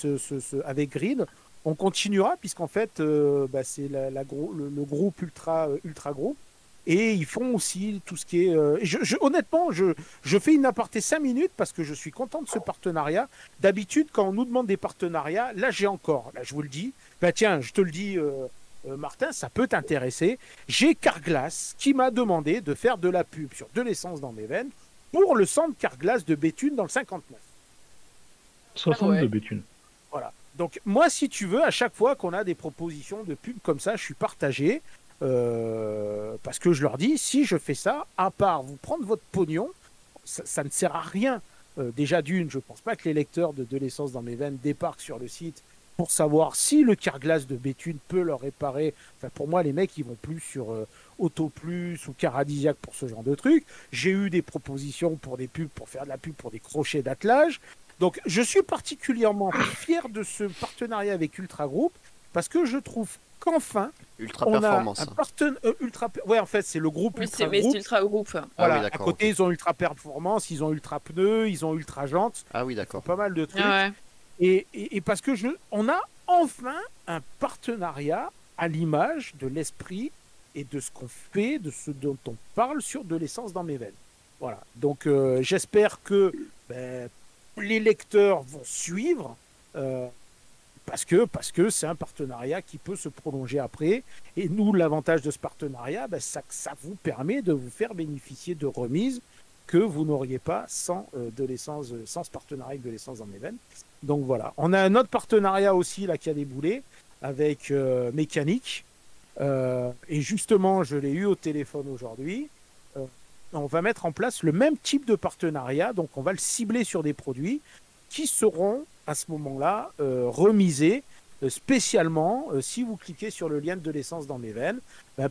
avec Green, on continuera puisqu'en fait, c'est le groupe ultra groupe. Et ils font aussi tout ce qui est. Honnêtement, je fais une aparté 5 minutes parce que je suis content de ce partenariat. D'habitude, quand on nous demande des partenariats, là je vous le dis. Tiens, je te le dis, Martin, ça peut t'intéresser. J'ai Carglass qui m'a demandé de faire de la pub sur de l'essence dans mes veines pour le centre Carglass de Béthune dans le 59. 62 ouais. Béthune. Voilà. Donc moi, si tu veux, à chaque fois qu'on a des propositions de pub comme ça, je suis partagé. Parce que je leur dis, si je fais ça, à part vous prendre votre pognon, ça ne sert à rien. Déjà d'une, je pense pas que les lecteurs de l'essence dans mes veines débarquent sur le site pour savoir si le Carglass de Béthune peut leur réparer. Enfin, pour moi, les mecs, ils vont plus sur Auto Plus ou Caradisiac pour ce genre de trucs. J'ai eu des propositions pour des pubs, pour faire de la pub pour des crochets d'attelage. Donc, je suis particulièrement fier de ce partenariat avec Ultra Group parce que je trouve qu'enfin, Ultra on a performance. un partenaire ouais, en fait, c'est le groupe Oui, Ultra c'est Group. Ultra Group. Voilà, Ah oui, à d'accord, côté, ils ont Ultra Performance, ils ont Ultra Pneus, ils ont Ultra Jantes, Ah oui, d'accord. pas mal de trucs. Ouais. Et parce que on a enfin un partenariat à l'image de l'esprit et de ce qu'on fait, de ce dont on parle sur de l'essence dans mes veines. Voilà. Donc j'espère que les lecteurs vont suivre parce que c'est un partenariat qui peut se prolonger après. Et nous, l'avantage de ce partenariat, ça vous permet de vous faire bénéficier de remises que vous n'auriez pas sans ce partenariat avec de l'essence dans mes veines. Donc voilà. On a un autre partenariat aussi là qui a déboulé avec Mécanique. Et justement, je l'ai eu au téléphone aujourd'hui. On va mettre en place le même type de partenariat. Donc on va le cibler sur des produits qui seront à ce moment-là remisés spécialement si vous cliquez sur le lien de l'essence dans mes veines.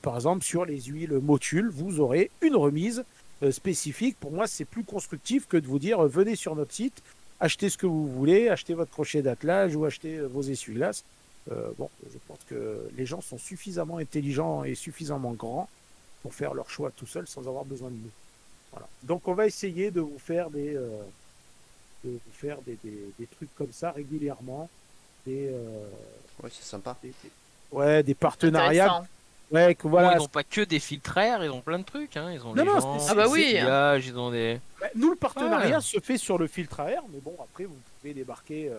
Par exemple, sur les huiles Motul, vous aurez une remise spécifique. Pour moi, c'est plus constructif que de vous dire venez sur notre site, achetez ce que vous voulez, achetez votre crochet d'attelage ou achetez vos essuie-glaces. Je pense que les gens sont suffisamment intelligents et suffisamment grands pour faire leur choix tout seuls sans avoir besoin de nous. Voilà. Donc on va essayer de vous faire des trucs comme ça régulièrement, Ouais, c'est sympa. des partenariats. Intéressant. Ouais, que voilà. Bon, ils n'ont pas que des filtres air, ils ont plein de trucs. Hein. Ils ont Non, les non, gens, c'est- Ah bah les oui. étillages, ils ont des... Nous, le partenariat Ouais. se fait sur le filtre à air, mais bon, après, vous pouvez débarquer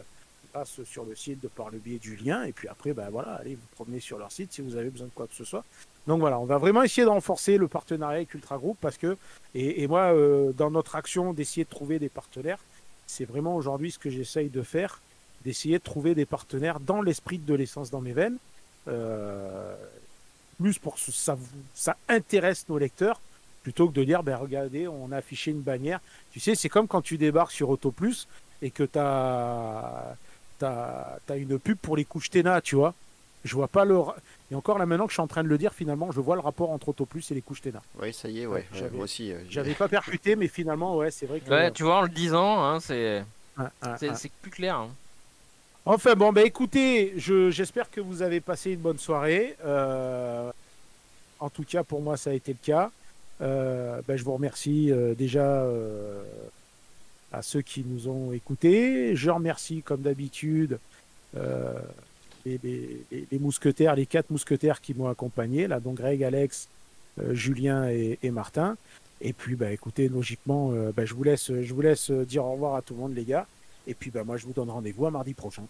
passe sur le site de par le biais du lien. Et puis après, ben voilà, allez vous promener sur leur site si vous avez besoin de quoi que ce soit. Donc voilà, on va vraiment essayer de renforcer le partenariat avec Ultra Group parce que, et moi, dans notre action d'essayer de trouver des partenaires, c'est vraiment aujourd'hui ce que j'essaye de faire, d'essayer de trouver des partenaires dans l'esprit de l'essence dans mes veines. Plus pour que ça intéresse nos lecteurs plutôt que de dire, ben regardez, on a affiché une bannière. Tu sais, c'est comme quand tu débarques sur Auto Plus et que tu as une pub pour les couches Téna, tu vois. Je vois pas le... Et encore là, maintenant que je suis en train de le dire, finalement, je vois le rapport entre Auto Plus et les couches Téna. Oui, ça y est, ouais. Moi aussi. J'avais pas percuté, mais finalement, ouais, c'est vrai que... Ouais, tu vois, en le disant, hein, c'est plus clair. Hein. Enfin, bon, ben écoutez, j'espère que vous avez passé une bonne soirée. En tout cas, pour moi, ça a été le cas. Ben, je vous remercie déjà à ceux qui nous ont écoutés. Je remercie, comme d'habitude, les mousquetaires, les 4 mousquetaires qui m'ont accompagné, là, donc Greg, Alex, Julien et Martin. Et puis, bah, écoutez, logiquement, bah, je vous laisse dire au revoir à tout le monde, les gars. Et puis, bah, moi, je vous donne rendez-vous à mardi prochain.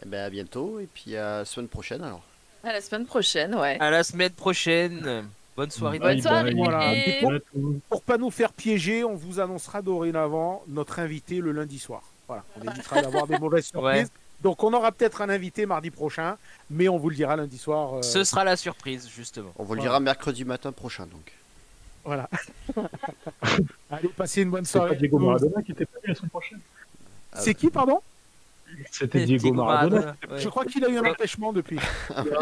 Eh ben, à bientôt, et puis à la semaine prochaine, alors. À la semaine prochaine, ouais. À la semaine prochaine. Bonne soirée. Bonne soirée. Voilà. Et... Pour pas nous faire piéger, on vous annoncera dorénavant notre invité le lundi soir. Voilà, on évitera d'avoir des mauvaises surprises. Ouais. Donc, on aura peut-être un invité mardi prochain, mais on vous le dira lundi soir. Ce sera la surprise, justement. On vous le dira mercredi matin prochain, donc. Voilà. Allez, passez une bonne soirée. C'est pas Diego Maradona qui était pas la semaine prochaine. C'est qui, pardon? C'était Diego Maradona. Ouais. Je crois qu'il a eu un empêchement depuis.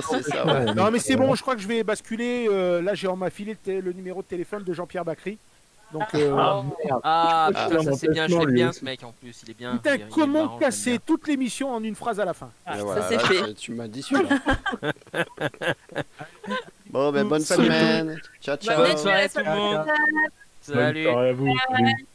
C'est ça, ouais. Non, mais c'est bon, je crois que je vais basculer. Là, j'ai en m'a filé le numéro de téléphone de Jean-Pierre Bacry. Donc, putain, ça c'est bien, je l'aime bien ce mec en plus, il est bien. Putain, comment casser toute l'émission en une phrase à la fin? Voilà, ça c'est fait. Tu m'as dit celui-là. Bon, ben bonne semaine. Ciao, ciao. Bonne soirée tout le monde. Salut. Bonne soirée à vous. Salut.